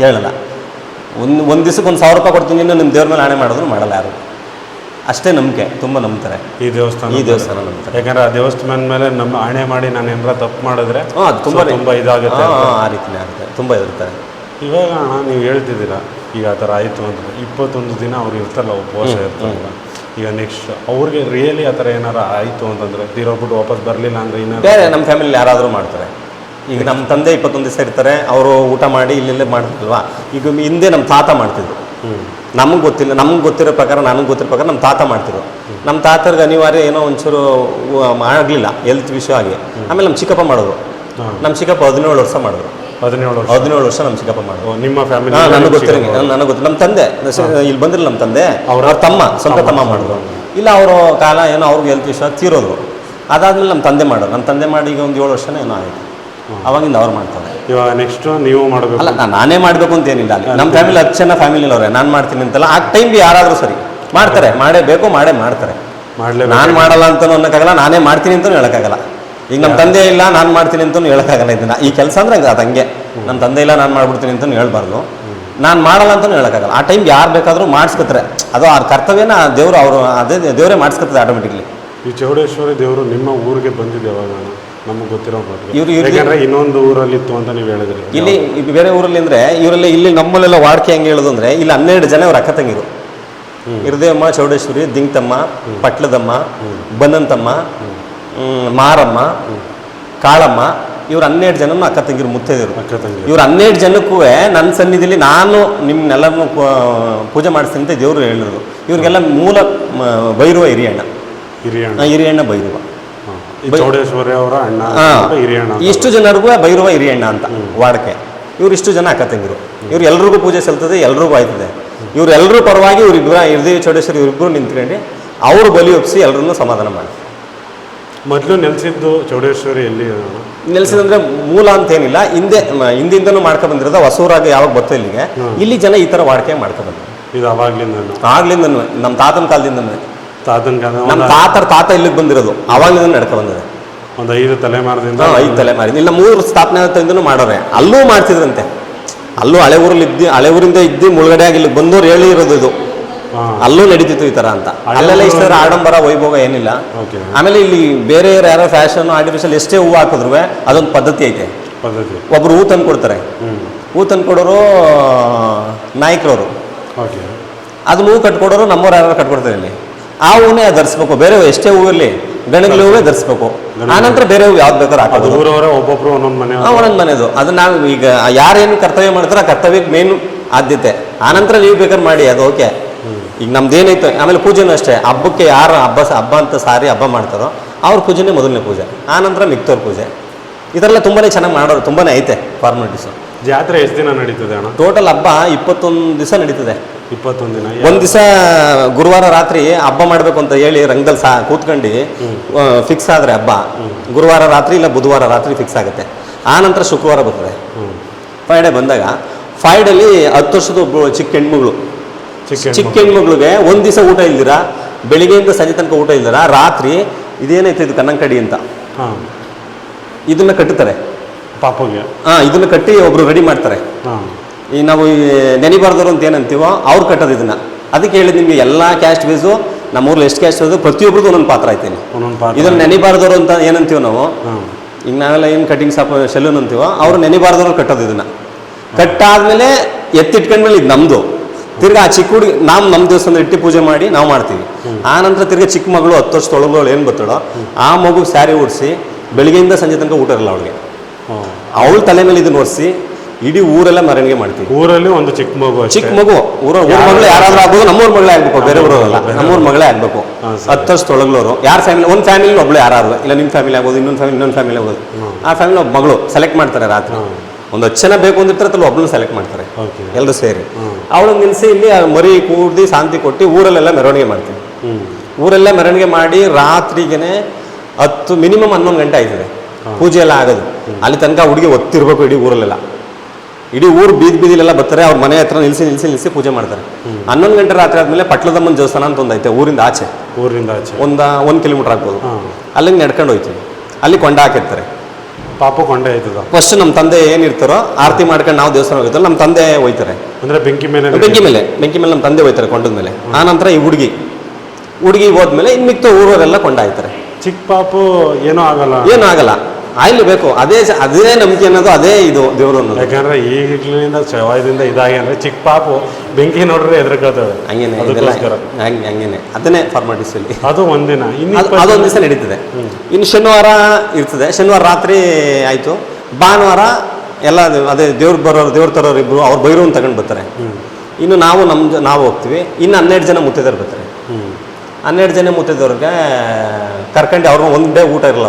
B: ಹೇಳಲ್ಲ. ಒಂದು ದಿವಸಕ್ಕೆ 1,000 ರೂಪಾಯಿ ಕೊಡ್ತೀನಿ, ನಿಮ್ಮ ದೇವ್ರ ಮೇಲೆ ಆಣೆ ಮಾಡಿದ್ರು ಮಾಡಲ್ಲ ಯಾರು. ಅಷ್ಟೇ ನಂಬಿಕೆ, ತುಂಬ ನಂಬ್ತಾರೆ ಈ ದೇವಸ್ಥಾನ ನಂಬ್ತಾರೆ.
A: ಯಾಕಂದ್ರೆ ಆ ದೇವಸ್ಥಾನ ಮೇಲೆ ನಮ್ಮ ಆಣೆ ಮಾಡಿ ನಾನು ಏನಾರ ತಪ್ಪು ಮಾಡಿದ್ರೆ
B: ಅದು ತುಂಬ
A: ಇದಾಗುತ್ತೆ.
B: ಆ ರೀತಿನೇ ಆಗುತ್ತೆ, ತುಂಬ ಇರ್ತಾರೆ.
A: ಇವಾಗ ಅಣ್ಣ ನೀವು ಹೇಳ್ತಿದ್ದೀರಾ, ಈಗ ಆ ಥರ ಆಯಿತು ಅಂತ 21 ದಿನ ಅವ್ರು ಇರ್ತಾರಲ್ಲ, ಉಪವಾಸ ಇರ್ತಾರಲ್ಲ. ಈಗ ನೆಕ್ಸ್ಟ್ ಅವ್ರಿಗೆ ರಿಯಲಿ ಆ ಥರ ಏನಾರು ಆಯಿತು ಅಂತಂದರೆ ತೀರೋಗ್ಬಿಟ್ಟು ವಾಪಸ್ ಬರಲಿಲ್ಲ ಅಂದರೆ ಇನ್ನೂ
B: ಬೇರೆ ನಮ್ಮ ಫ್ಯಾಮಿಲಿ ಯಾರಾದರೂ ಮಾಡ್ತಾರೆ. ಈಗ ನಮ್ಮ ತಂದೆ 21 ದಿವಸ ಇರ್ತಾರೆ, ಅವರು ಊಟ ಮಾಡಿ ಇಲ್ಲೆಲ್ಲೇ ಮಾಡ್ತಿದ್ವಾ. ಈಗ ಹಿಂದೆ ನಮ್ಮ ತಾತ ಮಾಡ್ತಿದ್ರು, ನಮಗೆ ಗೊತ್ತಿರೋ ಪ್ರಕಾರ ನನಗೆ ಗೊತ್ತಿರೋ ಪ್ರಕಾರ ನಮ್ಮ ತಾತ ಮಾಡ್ತಿದ್ರು. ನಮ್ಮ ತಾತರಿಗೆ ಅನಿವಾರ್ಯ ಏನೋ ಒಂಚೂರು ಆಗಲಿಲ್ಲ ಹೆಲ್ತ್ ವಿಷಯ ಆಗಿ. ಆಮೇಲೆ ನಮ್ಮ ಚಿಕ್ಕಪ್ಪ ಮಾಡೋದು. ನಮ್ಮ ಚಿಕ್ಕಪ್ಪ 17 ವರ್ಷ ಮಾಡಿದ್ರು. 17 ವರ್ಷ ನಮ್ಮ ಚಿಕ್ಕಪ್ಪ ಮಾಡಿದ್ರು.
A: ನಿಮ್ಮ ಫ್ಯಾಮಿಲಿ?
B: ನನಗೆ ಗೊತ್ತಿರಂಗೆ ನನಗೆ ಗೊತ್ತಿಲ್ಲ. ನಮ್ಮ ತಂದೆ ಇಲ್ಲಿ ಬಂದಿರಲ್ಲ, ನಮ್ಮ ತಂದೆ ಅವ್ರ ತಮ್ಮ ಸ್ವಂತ ತಮ್ಮ ಮಾಡಿದ್ರು. ಇಲ್ಲ ಅವರು ಕಾಲ ಏನೋ ಅವ್ರಿಗೆ ಹೆಲ್ತ್ ವಿಷಯ ತೀರೋದು. ಅದಾದ್ಮೇಲೆ ನಮ್ಮ ತಂದೆ ಮಾಡೋದು. ನಮ್ಮ ತಂದೆ ಮಾಡಿ ಈಗ ಒಂದು 7 ವರ್ಷನೇ ಏನೋ ಆಯಿತು. ಅವಾಗಿಂದ ಅವ್ರು ಮಾಡ್ತಾರೆ.
A: ಇವಾಗ ನೆಕ್ಸ್ಟ್ ನೀವು ಮಾಡಬೇಕು?
B: ಅಲ್ಲ, ನಾನೇ ಮಾಡಬೇಕು ಅಂತ ಏನಿಲ್ಲ. ಅಲ್ಲಿ ನಮ್ಮ ಫ್ಯಾಮಿಲಿ 10 ಜನ ಫ್ಯಾಮಿಲಿ ಅವ್ರೆ. ನಾನು ಮಾಡ್ತೀನಿ ಅಂತಲ್ಲ, ಆ ಟೈಮ್ಗೆ ಯಾರಾದರೂ ಸರಿ ಮಾಡ್ತಾರೆ, ಮಾಡ್ತಾರೆ. ನಾನು ಮಾಡಲ್ಲ ಅಂತಲೂ ಅನ್ನೋಕ್ಕಾಗಲ್ಲ, ನಾನೇ ಮಾಡ್ತೀನಿ ಅಂತಲೂ ಹೇಳೋಕ್ಕಾಗಲ್ಲ. ಈಗ ನಮ್ಮ ತಂದೆ ಇಲ್ಲ ನಾನು ಮಾಡ್ತೀನಿ ಅಂತಲೂ ಹೇಳೋಕ್ಕಾಗಲ್ಲ. ಇದನ್ನ ಈ ಕೆಲಸ ಅಂದ್ರೆ ಅದು ಹಂಗೆ. ನಮ್ಮ ತಂದೆ ಇಲ್ಲ ನಾನು ಮಾಡ್ಬಿಡ್ತೀನಿ ಅಂತಲೂ ಹೇಳ್ಬಾರ್ದು, ನಾನು ಮಾಡಲ್ಲ ಅಂತಲೂ ಹೇಳೋಕ್ಕಾಗಲ್ಲ. ಆ ಟೈಮ್ಗೆ ಯಾರು ಬೇಕಾದರೂ ಮಾಡಿಸ್ಕೊತಾರೆ. ಅದು ಅವ್ರ ಕರ್ತವ್ಯನ ದೇವರು ಅದೇ ದೇವರೇ ಮಾಡಿಸ್ಕೊತದೆ ಆಟೋಮೆಟಿಕ್ಲಿ.
A: ಈ ಚೌಡೇಶ್ವರಿ ದೇವರು ನಿಮ್ಮ ಊರಿಗೆ ಬಂದಿದೆ ಯಾವಾಗ? ನಮಗೆ ಗೊತ್ತಿರೋ
B: ಇವ್ರು
A: ಯಾಕಂದ್ರೆ ಇನ್ನೊಂದು ಊರಲ್ಲಿ ಇತ್ತು ಅಂತ ನೀವು ಹೇಳಿದ್ರಿ.
B: ಇಲ್ಲಿ ಬೇರೆ ಊರಲ್ಲಿ ಅಂದರೆ ಇವರೆಲ್ಲ ಇಲ್ಲಿ ನಮ್ಮಲ್ಲೆಲ್ಲ ವಾಡಿಕೆ ಹೆಂಗೆ ಹೇಳೋದು ಅಂದರೆ, ಇಲ್ಲಿ 12 ಜನ ಇವ್ರ ಅಕ್ಕ ತಂಗಿರು. ಇರ್ದೇವಮ್ಮ, ಚೌಡೇಶ್ವರಿ, ದಿಂಗ್ತಮ್ಮ, ಪಟ್ಲದಮ್ಮ, ಬನ್ನಂತಮ್ಮ, ಮಾರಮ್ಮ, ಕಾಳಮ್ಮ, ಇವ್ರು 12 ಜನನು ಅಕ್ಕ ತಂಗಿರು, ಮುತ್ತೈದರು. ಇವ್ರು 12 ಜನಕ್ಕೂ ನನ್ನ ಸನ್ನಿಧಿಯಲ್ಲಿ ನಾನು ನಿಮ್ಮನ್ನೆಲ್ಲರನ್ನೂ ಪೂಜೆ ಮಾಡಿಸ್ತೀನಿ ಅಂತ ದೇವರು ಹೇಳಿದ್ರು. ಇವ್ರಿಗೆಲ್ಲ ಮೂಲ ಭೈರವ ಹಿರಿಯಣ್ಣ ಭೈರವ.
A: ಚೌಡೇಶ್ವರಿ ಅವರ ಅಣ್ಣ ಹಿರಿಯಣ್ಣ.
B: ಇಷ್ಟು ಜನರಿಗೂ ಭೈರವ ಹಿರಿಯಣ್ಣ ಅಂತ ವಾಡಕೆ. ಇವ್ರು ಇಷ್ಟು ಜನ ಅಕ್ಕ ತಂಗಿರು. ಇವ್ರು ಎಲ್ರಿಗೂ ಪೂಜೆ ಸಲ್ತದೆ, ಎಲ್ರಿಗೂ ಆಯ್ತದೆ. ಇವರೆಲ್ಲರೂ ಪರವಾಗಿ ಇವರಿಬ್ಬರ ಹೃದಯ ಚೌಡೇಶ್ವರಿ ಇವರಿಬ್ಬರು ನಿಂತ್ಕೊಂಡು ಅವರು ಬಲಿ ಒಪ್ಪಿಸಿ ಎಲ್ಲರನ್ನೂ ಸಮಾಧಾನ ಮಾಡಿ.
A: ಮೊದಲು ನೆಲೆಸಿದ್ದು ಚೌಡೇಶ್ವರಿ ಎಲ್ಲಿ?
B: ನೆಲೆಸಿದಂದ್ರೆ ಮೂಲ ಅಂತೇನಿಲ್ಲ, ಹಿಂದಿಂದನೂ ಮಾಡ್ಕೊಂಡು ಬಂದಿರೋದು. ಹೊಸೂರಾಗ ಯಾವಾಗ ಬರ್ತೋ ಇಲ್ಲಿಗೆ, ಇಲ್ಲಿ ಜನ ಈ ಥರ ವಾಡಿಕೆ ಮಾಡ್ಕೊಂಡು ಬಂದ್ರು.
A: ಇದು
B: ಆಗ್ಲಿಂದನೂ ನಮ್ಮ ತಾತನ ಕಾಲದಿಂದನೂ. ನಮ್ಮ ತಾತ ಇಲ್ಲಿಗೆ ಬಂದಿರೋದು ಅವಾಗಲಿಂದ ನಡ್ಕೊ ಬಂದಿದೆ.
A: ಒಂದು 5 ತಲೆಮಾರದಿಂದ.
B: 5 ತಲೆಮಾರಿಂದ ಇಲ್ಲ 3 ಸ್ಥಾಪನೆ ಮಾಡೋರೆ. ಅಲ್ಲೂ ಮಾಡ್ತಿದ್ರಂತೆ. ಅಲ್ಲೂ ಹಳೆ ಊರಿಂದ ಇದ್ದು ಮುಳುಗಡೆ ಆಗಿ ಇಲ್ಲಿಗೆ ಬಂದವ್ರು ಹೇಳಿರೋದು ಇದು. ಅಲ್ಲೂ ನಡೀತಿತ್ತು ಈ ಥರ ಅಂತ. ಅಲ್ಲೆಲ್ಲ ಇಷ್ಟ ಆಡಂಬರ ವೈಭೋಗ ಏನಿಲ್ಲ. ಆಮೇಲೆ ಇಲ್ಲಿ ಬೇರೆ ಯಾರೋ ಫ್ಯಾಷನ್ ಆರ್ಟಿಫಿಷಿಯಲ್ ಎಷ್ಟೇ ಹೂವು ಹಾಕಿದ್ರು ಅದೊಂದು ಪದ್ಧತಿ ಐತೆ. ಒಬ್ರು ಹೂ ತಂದು ಕೊಡ್ತಾರೆ. ಹೂ ತಂದು ಕೊಡೋರು ನಾಯಕರವರು. ಅದನ್ನ ಹೂ ಕಟ್ಕೊಡೋರು ನಮ್ಮವ್ರು ಯಾರು ಕಟ್ಕೊಡ್ತಾರೆ. ಇಲ್ಲಿ ಆ ಹೂವನ್ನೇ ಧರಿಸ್ಬೇಕು. ಬೇರೆ ಎಷ್ಟೇ ಹೂವಿರಲಿ ಗಣಗಲಿ ಹೂವೇ ಧರಿಸ್ಬೇಕು. ಆನಂತರ ಬೇರೆ ಹೂವು ಯಾವ್ದು ಬೇಕಾದ್ರೂ ಹಾಕೋದು.
A: ಒಬ್ಬೊಬ್ರು
B: ಒಂದೊಂದು ಮನೆದು. ಅದು ನಾವು ಈಗ ಯಾರೇನು ಕರ್ತವ್ಯ ಮಾಡ್ತಾರೋ ಆ ಕರ್ತವ್ಯಕ್ಕೆ ಮೇನ್ ಆದ್ಯತೆ. ಆನಂತರ ನೀವು ಬೇಕಾದ್ರೆ ಮಾಡಿ, ಅದು ಓಕೆ. ಈಗ ನಮ್ದೇನೈತೆ. ಆಮೇಲೆ ಪೂಜೆನೂ ಅಷ್ಟೇ. ಹಬ್ಬಕ್ಕೆ ಯಾರು ಹಬ್ಬ ಅಂತ ಹಬ್ಬ ಮಾಡ್ತಾರೋ ಅವ್ರ ಪೂಜೆನೇ ಮೊದಲನೇ ಪೂಜೆ. ಆನಂತರ ಮಿಕ್ತವ್ರ ಪೂಜೆ. ಇದೆಲ್ಲ ತುಂಬಾನೇ ಚೆನ್ನಾಗಿ ಮಾಡೋರು. ತುಂಬಾನೇ ಐತೆ ಫಾರ್ಮಾಲಿಟೀಸು.
A: ಜಾತ್ರೆ ಎಷ್ಟು ದಿನ ನಡೀತದೆ ಅಣ್ಣ?
B: ಟೋಟಲ್ ಹಬ್ಬ 21 ದಿವಸ ನಡೀತದೆ.
A: 21 ದಿನ.
B: ಒಂದು ದಿವಸ ಗುರುವಾರ ರಾತ್ರಿ ಹಬ್ಬ ಮಾಡಬೇಕು ಅಂತ ಹೇಳಿ ರಂಗದಲ್ಲಿ ಕೂತ್ಕೊಂಡು ಫಿಕ್ಸ್ ಆದರೆ ಹಬ್ಬ ಗುರುವಾರ ರಾತ್ರಿ ಇಲ್ಲ ಬುಧವಾರ ರಾತ್ರಿ ಫಿಕ್ಸ್ ಆಗುತ್ತೆ. ಆನಂತರ ಶುಕ್ರವಾರ ಬರ್ತದೆ. ಫ್ರೈಡೇ ಬಂದಾಗ ಫ್ರೈಡಲ್ಲಿ 10 ವರ್ಷದ ಒಬ್ಬಳು ಚಿಕ್ಕ ಹೆಣ್ಮಗ್ಳಿಗೆ ಒಂದು ದಿವಸ ಊಟ ಇಲ್ದಿರ, ಬೆಳಿಗ್ಗೆಯಿಂದ ಸಂಜೆ ತನಕ ಊಟ ಇಲ್ದಿರ, ರಾತ್ರಿ ಇದೇನೈತೆ ಇದು ಕನ್ನಂಕಡಿ ಅಂತ ಇದನ್ನ ಕಟ್ಟುತ್ತಾರೆ
A: ಪಾಪಗೆ.
B: ಇದನ್ನ ಕಟ್ಟಿ ಒಬ್ರು ರೆಡಿ ಮಾಡ್ತಾರೆ. ಈ ನಾವು ನೆನಿಬಾರ್ದವ್ರು ಅಂತ ಏನಂತೀವೋ ಅವ್ರು ಕಟ್ಟೋದು ಇದನ್ನ. ಅದಕ್ಕೆ ಹೇಳಿದ್ ನಿಮ್ಗೆ ಎಲ್ಲ ಕ್ಯಾಸ್ಟ್ ಬೇಸು ನಮ್ಮೂರಲ್ಲಿ ಎಷ್ಟು ಕ್ಯಾಸ್ಟ್ ಬೇಸು ಪ್ರತಿಯೊಬ್ಬರದ್ದು ಒಂದೊಂದು ಪಾತ್ರ ಐತೇನೆ. ಇದನ್ನ ನೆನಿಬಾರ್ದವ್ರು ಅಂತ ಏನಂತೀವೋ ನಾವು. ಈಗ ನಾವೆಲ್ಲ ಏನು ಕಟಿಂಗ್ ಶಾಪ್ ಸೆಲೂನ್ ಅಂತೀವೋ ಅವ್ರು ನೆನಿಬಾರ್ದವ್ರು ಕಟ್ಟೋದು ಇದನ್ನ. ಕಟ್ಟಾದ್ಮೇಲೆ ಎತ್ತಿಟ್ಕೊಂಡ್ಮೇಲೆ ಇದು ನಮ್ದು. ತಿರ್ಗಿ ಆ ಚಿಕ್ಕ ಹುಡುಗಿ ನಮ್ಮ ದೇವಸ್ಥಾನ ಇಟ್ಟು ಪೂಜೆ ಮಾಡಿ ನಾವು ಮಾಡ್ತೀವಿ. ಆ ನಂತರ ತಿರ್ಗಿ ಚಿಕ್ಕ ಮಗಳು 10 ವರ್ಷ ತೊಳಗಳು ಏನು ಬರ್ತಾಳೋ ಆ ಮಗುಗೆ ಸ್ಯಾರಿ ಉಡಿಸಿ ಬೆಳಿಗ್ಗೆಯಿಂದ ಸಂಜೆ ತನಕ ಊಟ ಇರಲ್ಲ ಅವಳಿಗೆ. ಅವಳ ತಲೆ ಮೇಲೆ ಇದನ್ನ ಒರೆಸಿ ಇಡೀ ಊರೆಲ್ಲ ಮೆರವಣಿಗೆ ಮಾಡ್ತೀವಿ.
A: ಊರಲ್ಲಿ ಒಂದು ಚಿಕ್ಕ ಮಗು
B: ಊರ ಮಗಳೇ ಯಾರಾದ್ರೂ ಆಗ್ಬೋದು. ನಮ್ಮೂರ ಮಗಳೇ ಆಗ್ಬೇಕು, ಬೇರೆ ಊರಲ್ಲ. ನಮ್ಮೂರ ಮಗಳೇ ಆಗ್ಬೇಕು. 10 ವರ್ಷ ತೊಳಗ್ಲವರು ಯಾರ ಫ್ಯಾಮಿಲಿ, ಒಂದು ಫ್ಯಾಮಿಲಿ ಒಬ್ಳು ಯಾರು ಇಲ್ಲ, ನಿಮ್ಮ ಫ್ಯಾಮಿಲಿ ಆಗ್ಬೋದು, ಇನ್ನೊಂದು ಫ್ಯಾಮಿಲಿ ಆಗ್ಬೋದು. ಆ ಫ್ಯಾಮಿಲಿ ಒಬ್ಬ ಮಗಳು ಸೆಲೆಕ್ಟ್ ಮಾಡ್ತಾರೆ. ರಾತ್ರಿ ಒಂದು 10 ಜನ ಬೇಕು ಅಂದಿರ್ತಾರೆ, ಒಬ್ಬಳನ್ನ ಸೆಲೆಕ್ಟ್ ಮಾಡ್ತಾರೆ ಎಲ್ಲರೂ ಸೇರಿ. ಅವಳನ್ನ ನಿಲ್ಲಿಸಿ ಇಲ್ಲಿ ಮರಿ ಕೂಡಿ ಶಾಂತಿ ಕೊಟ್ಟು ಊರಲ್ಲೆಲ್ಲ ಮೆರವಣಿಗೆ ಮಾಡ್ತೀವಿ. ಊರೆಲ್ಲ ಮೆರವಣಿಗೆ ಮಾಡಿ ರಾತ್ರಿಗೆನೆ ಮಿನಿಮಮ್ 11 ಗಂಟೆ ಆಯ್ತದೆ ಪೂಜೆ ಎಲ್ಲ ಆಗೋದು. ಅಲ್ಲಿ ತನಕ ಹುಡುಗಿ ಒತ್ತಿರ್ಬೇಕು ಇಡೀ ಊರಲ್ಲೆಲ್ಲ. ಇಡೀ ಊರು ಬೀದಿಲೆಲ್ಲ ಬರ್ತಾರೆ. ಅವ್ರ ಮನೆ ಹತ್ರ ನಿಲ್ಲಿಸಿ ಪೂಜೆ ಮಾಡ್ತಾರೆ. 11 ಗಂಟೆ ರಾತ್ರಿ ಆದ್ಮೇಲೆ ಪಟ್ಲದಮ್ಮನ ದೇವಸ್ಥಾನ ಅಂತ ಒಂದು ಐತೆ ಊರಿಂದ ಆಚೆ. 1 ಕಿಲೋಮೀಟರ್ ಆಗ್ಬೋದು. ಅಲ್ಲಿಗೆ ನಡ್ಕೊಂಡು ಹೋಯ್ತೀವಿ. ಅಲ್ಲಿ ಕೊಂಡ ಹಾಕಿರ್ತಾರೆ.
A: ಪಾಪ ಕೊಂಡೆ ಆಯ್ತದ.
B: ಫಸ್ಟ್ ನಮ್ಮ ತಂದೆ ಏನಿರ್ತಾರೋ ಆರತಿ ಮಾಡ್ಕೊಂಡು ನಾವು ದೇವಸ್ಥಾನ ಹೋಗ್ತಾರೆ. ನಮ್ಮ ತಂದೆ ಹೋಯ್ತಾರೆ
A: ಅಂದ್ರೆ ಬೆಂಕಿ ಮೇಲೆ
B: ನಮ್ಮ ತಂದೆ ಹೋಯ್ತಾರೆ ಕೊಂಡದ ಮೇಲೆ. ಆ ನಂತರ ಈ ಹುಡುಗಿ ಹೋದ್ಮೇಲೆ ಇನ್ನು ಮಿಕ್ತ ಊರವರೆಲ್ಲ ಕೊಂಡ ಆಯ್ತಾರೆ.
A: ಚಿಕ್ಕ ಪಾಪು ಏನೂ
B: ಆಗಲ್ಲ ಆಯ್ಲಿ ಬೇಕು. ಅದೇ ನಂಬಿಕೆ ಅನ್ನೋದು, ಅದೇ ಇದು ದೇವರು ಅನ್ನೋದು.
A: ಯಾಕಂದ್ರೆ ಈಗಿನಿಂದ ಶವಾಯದಿಂದ ಇದಾಗಿ ಅಂದ್ರೆ ಚಿಕ್ಕ ಪಾಪು ಬೆಂಕಿ ನೋಡ್ರೆ ಎದುರ್ಕೊಳ್ತವೆ.
B: ಹಂಗೇನೆ ಅದನ್ನೇ ಫಾರ್ಮಾಲಿಟೀಸ್ ಅಲ್ಲಿ.
A: ಅದು ಒಂದಿನ
B: ಅದೊಂದು ದಿವಸ ನಡೀತದೆ. ಇನ್ನು ಶನಿವಾರ ಇರ್ತದೆ. ಶನಿವಾರ ರಾತ್ರಿ ಆಯ್ತು. ಭಾನುವಾರ ಎಲ್ಲ ಅದೇ ದೇವ್ರ ತರೋರು ಇಬ್ರು ಅವ್ರ ಭೈರವನ್ ತಗೊಂಡು ಬರ್ತಾರೆ. ಇನ್ನು ನಾವು ಹೋಗ್ತೀವಿ. ಇನ್ನು 12 ಜನ ಮುತ್ತೈದೆಯರು ಬರ್ತಾರೆ. 12 ಜನ ಮುತ್ತೈದೆಯವ್ರಿಗೆ ಕರ್ಕೊಂಡು ಅವ್ರನ್ನ ಒಂದು ಡೇ ಊಟ ಇರಲ್ಲ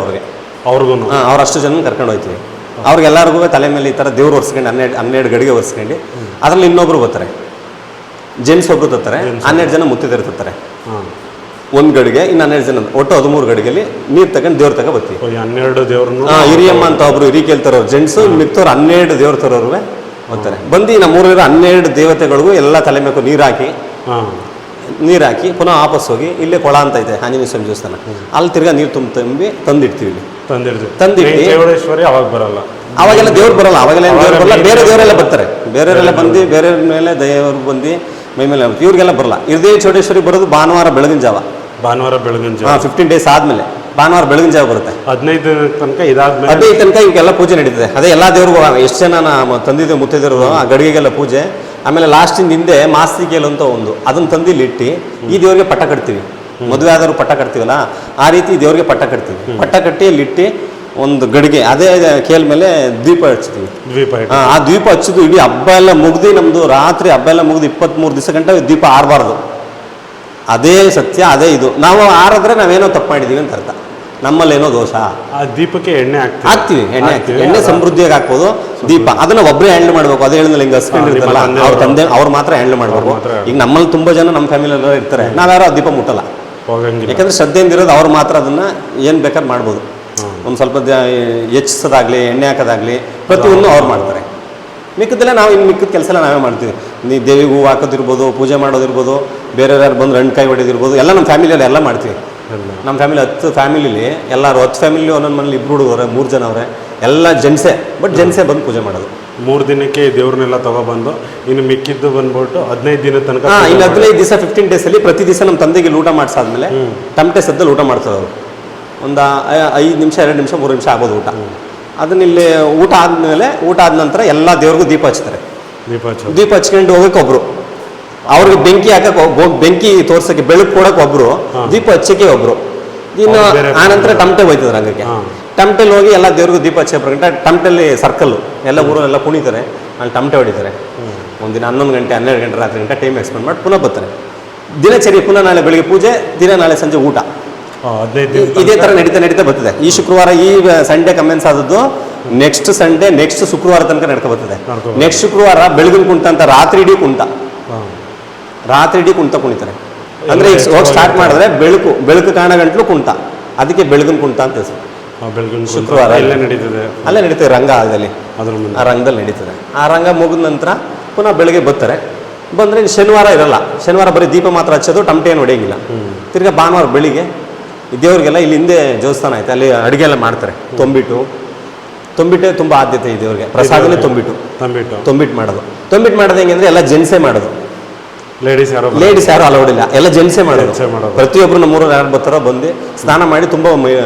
A: ಅವ್ರಿಗೂ
B: ಅವ್ರು ಅಷ್ಟು ಜನ ಕರ್ಕೊಂಡು ಹೋಗ್ತೀವಿ. ಅವ್ರಿಗೆಲ್ಲರಿಗೂ ತಲೆ ಮೇಲೆ ಈ ಥರ ದೇವ್ರು ಒರೆಸ್ಕೊಂಡು 12 ಗಡಿಗೆ ಒರೆಸ್ಕೊಂಡು ಅದರಲ್ಲಿ ಇನ್ನೊಬ್ರು ಬರ್ತಾರೆ, ಜೆಂಟ್ಸ್ ಒಬ್ರು ತರ್ತಾರೆ. 12 ಜನ ಮುತ್ತೈದೆಯರು ತರ್ತಾರೆ ಒಂದು ಗಡಿಗೆ. ಇನ್ನು 12 ಜನ ಒಟ್ಟು 13 ಗಡಿಗೆಯಲ್ಲಿ ನೀರು ತಗೊಂಡು ದೇವ್ರ ತಗೋ ಬರ್ತೀವಿ.
A: 12 ದೇವ್ರನ್ನು
B: ಹಿರಿಯಮ್ಮ ಅಂತ ಒಬ್ರು ಹಿರಿಕೇಲ್ ತರೋರು ಜೆಂಟ್ಸು, ಮಿಕ್ತವ್ರು 12 ದೇವ್ರ ತರೋರು ಬರ್ತಾರೆ. ಬಂದು ನಮ್ಮೂರಿರೋ 12 ದೇವತೆಗಳಿಗೂ ಎಲ್ಲ ತಲೆ ಮೇಲೆ ನೀರು ಹಾಕಿ ಪುನಃ ವಾಪಸ್ ಹೋಗಿ ಇಲ್ಲೇ ಕೊಳ ಅಂತ ಇದೆ ಆಂಜನೇಯ ಸ್ವಾಮಿ ದೇವಸ್ಥಾನ, ಅಲ್ಲಿ ತಿರ್ಗಾ ನೀರು ತುಂಬಿ ತಂದಿಡ್ತೀವಿ. ಇಲ್ಲಿ ತಂದಿಟ್ಟು
A: ಚೌಡೇಶ್ವರಿ ಅವಾಗ ಬರಲ್ಲ,
B: ಅವಾಗೆಲ್ಲ ದೇವ್ರು ಬರಲ್ಲ, ಅವಾಗೆಲ್ಲ ದೇವ್ರು ಬರಲ್ಲ. ಬೇರೆ ದೇವರೆಲ್ಲ ಬರ್ತಾರೆ, ಬೇರೆಯವರೆಲ್ಲ ಬಂದು ಬೇರೆ ಮೇಲೆ ದೇವರು ಬಂದು ಮೈ ಮೇಲೆ ಇವ್ರಿಗೆಲ್ಲ ಬರಲ್ಲ. ಇದೇ ಚೌಡೇಶ್ವರಿ ಬರೋದು ಭಾನುವಾರ ಬೆಳಗಿನ ಜಾವ. 15 ಡೇಸ್ ಆದ್ಮೇಲೆ ಭಾನುವಾರ ಬೆಳಗಿನ ಜಾವ ಬರುತ್ತೆ.
A: 15 ತನಕ ಇದಾದ್ಮೇಲೆ
B: 15 ತನಕ ಇವಕ್ಕೆಲ್ಲ ಪೂಜೆ ನಡೀತದೆ. ಅದೇ ಎಲ್ಲ ದೇವ್ರಿಗೂ ಎಷ್ಟು ಜನ ತಂದಿದ್ದು ಮುತ್ತೈದರು ಆ ಗಡಿಗೆಗೆಲ್ಲ ಪೂಜೆ. ಆಮೇಲೆ ಲಾಸ್ಟಿಂದ ಹಿಂದೆ ಮಾಸ್ತಿಕೇಲು ಅಂತ ಅದನ್ನ ತಂದು ಇಲ್ಲಿ ಇಟ್ಟು ಈ ದೇವ್ರಿಗೆ ಪಟ್ಟ ಕಟ್ತೀವಿ. ಮದುವೆ ಆದವರು ಪಟ್ಟ ಕಟ್ತೀವಲ್ಲ ಆ ರೀತಿ ದೇವ್ರಿಗೆ ಪಟ್ಟ ಕಟ್ತೀವಿ. ಪಟ್ಟ ಕಟ್ಟಿ ಇಲ್ಲಿ ಇಟ್ಟು ಒಂದು ಗಡಿಗೆ ಅದೇ ಕೇಲ್ ಮೇಲೆ ದೀಪ ಹಚ್ತೀವಿ. ಆ ದೀಪ ಹಚ್ಚೋದು ಇಡೀ ಹಬ್ಬ ಎಲ್ಲ ಮುಗ್ದು ನಮ್ದು ರಾತ್ರಿ ಹಬ್ಬ ಎಲ್ಲ ಮುಗ್ದು 23 ದಿವಸ ಗಂಟೆ ದೀಪ ಆರಬಾರ್ದು. ಅದೇ ಸತ್ಯ, ಅದೇ ಇದು. ನಾವು ಆರಿದ್ರೆ ನಾವೇನೋ ತಪ್ಪು ಮಾಡಿದೀವಿ ಅಂತ ಅರ್ಥ. ನಮ್ಮಲ್ಲೇನೋ ದೋಷ.
A: ಆ ದೀಪಕ್ಕೆ ಎಣ್ಣೆ
B: ಹಾಕ್ತೀವಿ, ಎಣ್ಣೆ ಸಮೃದ್ಧಿಯಾಗಿ ಹಾಕ್ಬೋದು. ದೀಪ ಅದನ್ನ ಒಬ್ಬರೇ ಹ್ಯಾಂಡಲ್ ಮಾಡ್ಬೇಕು. ಅದೇ ಹೇಳಿದ್ರೆ ಹಿಂಗೆ ಹಸ್ಕೊಂಡಿರ್ತಾರಲ್ಲ ಅವ್ರ ತಂದೆ ಅವ್ರು ಮಾತ್ರ ಹ್ಯಾಂಡಲ್ ಮಾಡ್ಬೇಕು. ಈಗ ನಮ್ಮಲ್ಲಿ ತುಂಬಾ ಜನ ನಮ್ಮ ಫ್ಯಾಮಿಲಿ ಎಲ್ಲ ಇರ್ತಾರೆ, ನಾವ್ಯಾರೋ ಆ ದೀಪ ಮುಟ್ಟಲ್ಲ. ಯಾಕಂದ್ರೆ ಶ್ರದ್ಧೆಯಿಂದ ಇರೋದು ಅವ್ರು ಮಾತ್ರ ಅದನ್ನ ಏನ್ ಬೇಕಾದ್ರೆ ಮಾಡ್ಬೋದು. ಒಂದು ಸ್ವಲ್ಪ ಹೆಚ್ಚಿಸೋದಾಗ್ಲಿ ಎಣ್ಣೆ ಹಾಕೋದಾಗ್ಲಿ ಪ್ರತಿಯೊಂದು ಅವ್ರು ಮಾಡ್ತಾರೆ. ಮಿಕ್ಕದೆಲ್ಲ ನಾವು ಇನ್ನು ಮಿಕ್ಕದ ಕೆಲಸ ಎಲ್ಲ ನಾವೇ ಮಾಡ್ತೀವಿ. ದೇವಿಗೆ ಹೂವು ಹಾಕೋದಿರ್ಬೋದು, ಪೂಜೆ ಮಾಡೋದಿರ್ಬೋದು, ಬೇರೆ ಯಾರು ಬಂದು ಕೈ ಹೊಡೆದಿರ್ಬೋದು, ಎಲ್ಲ ನಮ್ಮ ಫ್ಯಾಮಿಲಿಯಲ್ಲಿ ಎಲ್ಲ ಮಾಡ್ತೀವಿ. ನಮ್ಮ ಫ್ಯಾಮಿಲಿ 10 ಫ್ಯಾಮಿಲಿಲಿ ಎಲ್ಲರೂ 10 ಫ್ಯಾಮಿಲಿ ಒಂದೊಂದು ಮನೇಲಿ 2 ಹುಡುಗವ್ರೆ, 3 ಜನ ಅವರೇ, ಎಲ್ಲ ಜೆಂಟ್ಸೇ. ಬಟ್ ಜೆಂಟ್ಸೇ ಬಂದು ಪೂಜೆ ಮಾಡೋದು.
A: 3 ದಿನಕ್ಕೆ ದೇವ್ರನ್ನೆಲ್ಲ ತಗೊಬಂದು ಇನ್ನು ಮಿಕ್ಕಿದ್ದು ಬಂದ್ಬಿಟ್ಟು 15 ದಿನದ ತನಕ.
B: ಇನ್ನು 15 ದಿವಸ 15 ಡೇಸಲ್ಲಿ ಪ್ರತಿ ದಿವಸ ನಮ್ಮ ತಂದೆಗೆ ಊಟ ಮಾಡಿಸಾದ್ಮೇಲೆ ಟಮಟೆ ಸದ್ದಲ್ಲಿ ಊಟ ಮಾಡ್ತಾರೆ ಅವರು. ಒಂದು 5 ನಿಮಿಷ 2 ನಿಮಿಷ 3 ನಿಮಿಷ ಆಗೋದು ಊಟ. ಅದನ್ನ ಇಲ್ಲಿ ಊಟ ಆದ ನಂತರ ಎಲ್ಲ ದೇವ್ರಿಗೂ ದೀಪ ಹಚ್ತಾರೆ. ದೀಪ ಹಚ್ಕೊಂಡು ಹೋಗಕ್ಕೆ ಒಬ್ರು, ಅವ್ರಿಗೆ ಬೆಂಕಿ ಹಾಕಕ್ಕೆ ಬೆಂಕಿ ತೋರ್ಸಕ್ಕೆ ಬೆಳಕು ಕೊಡಕ್ಕೆ ಒಬ್ರು, ದೀಪ ಹಚ್ಚಕ್ಕೆ ಒಬ್ರು. ಇನ್ನು ಆನಂತರ ಟಮಟೆ ಹೋಯ್ತದೆ ರಂಗಕ್ಕೆ. ಟಮಟೆಲಿ ಹೋಗಿ ಎಲ್ಲ ದೇವ್ರಿಗೂ ದೀಪ ಹಚ್ಚ ಟಮಟೆಲಿ ಸರ್ಕಲ್ಲು ಎಲ್ಲ ಊರಲ್ಲೆಲ್ಲ ಕುಣಿತಾರೆ, ಅಲ್ಲಿ ಟಮಟೆ ಹೊಡಿತಾರೆ. ಒಂದಿನ 11 ಗಂಟೆ 12 ಗಂಟೆ ರಾತ್ರಿ ಗಂಟೆ ಟೈಮ್ ಎಕ್ಸ್ಪೆಂಡ್ ಮಾಡಿ ಪುನಃ ಬರ್ತಾರೆ. ದಿನಚರಿ ಪುನಃ ನಾಳೆ ಬೆಳಿಗ್ಗೆ ಪೂಜೆ, ನಾಳೆ ಸಂಜೆ ಊಟ. ಇದೇ ತರ ನಡೀತಾ ಬರ್ತದೆ. ಈ ಶುಕ್ರವಾರ ಈ ಸಂಡೇ ಕಮೆನ್ಸ್ ಆದದ್ದು ನೆಕ್ಸ್ಟ್ ಸಂಡೇ ನೆಕ್ಸ್ಟ್ ಶುಕ್ರವಾರ ತನಕ ನಡ್ಕೊ ಬರ್ತದೆ. ನೆಕ್ಸ್ಟ್ ಶುಕ್ರವಾರ ಬೆಳಗಿನ ಕುಂಟ ಅಂತ ರಾತ್ರಿ ಇಡೀ ಕುಂಟ ಕುಣಿತಾರೆ. ಅಂದ್ರೆ ಈಗ ಹೋಗಿ ಸ್ಟಾರ್ಟ್ ಮಾಡಿದ್ರೆ ಬೆಳಕು ಕಾಣ ಗಂಟ್ಲು ಕುಂಟ, ಅದಕ್ಕೆ ಬೆಳಗಿನ ಕುಂಟ ಅಂತ ಹೆಸರು. ಶುಕ್ರವಾರ ಅಲ್ಲೇ ನಡೀತದೆ ರಂಗ. ಆಗಲಿ ಆ ರಂಗದಲ್ಲಿ ನಡೀತದೆ. ಆ ರಂಗ ಮುಗಿದ ನಂತರ ಪುನಃ ಬೆಳಗ್ಗೆ ಬರ್ತಾರೆ. ಬಂದ್ರೆ ಶನಿವಾರ ಇರಲ್ಲ. ಶನಿವಾರ ಬರೀ ದೀಪ ಮಾತ್ರ ಹಚ್ಚೋದು, ಟಮಟೆ ಏನು ಹೊಡೆಯಂಗಿಲ್ಲ. ತಿರ್ಗಾ ಭಾನುವಾರ ಬೆಳಿಗ್ಗೆ ದೇವ್ರಿಗೆಲ್ಲ ಇಲ್ಲಿ ಹಿಂದೆ ದೇವಸ್ಥಾನ ಐತೆ, ಅಲ್ಲಿ ಅಡುಗೆ ಎಲ್ಲ ಮಾಡ್ತಾರೆ. ತೊಂಬಿಟ್ಟೆ ತುಂಬ ಆದ್ಯತೆ ಇದೆ ದೇವ್ರಿಗೆ. ಪ್ರಸಾದನೇ ತೊಂಬಿಟ್ಟು ಮಾಡೋದು ಹೆಂಗೆ ಅಂದ್ರೆ ಎಲ್ಲ ಜೆಂಟ್ಸೇ ಮಾಡೋದು. ಲೇಡೀಸ್ ಯಾರು ಅಲೌಡ್ ಇಲ್ಲ, ಎಲ್ಲ ಜೆಂಟ್ಸೇ ಮಾಡೋದು. ಪ್ರತಿಯೊಬ್ರು ನಮ್ಮೂರಲ್ಲಿ ಯಾರು ಬರ್ತಾರೋ ಬಂದು ಸ್ನಾನ ಮಾಡಿ ತುಂಬ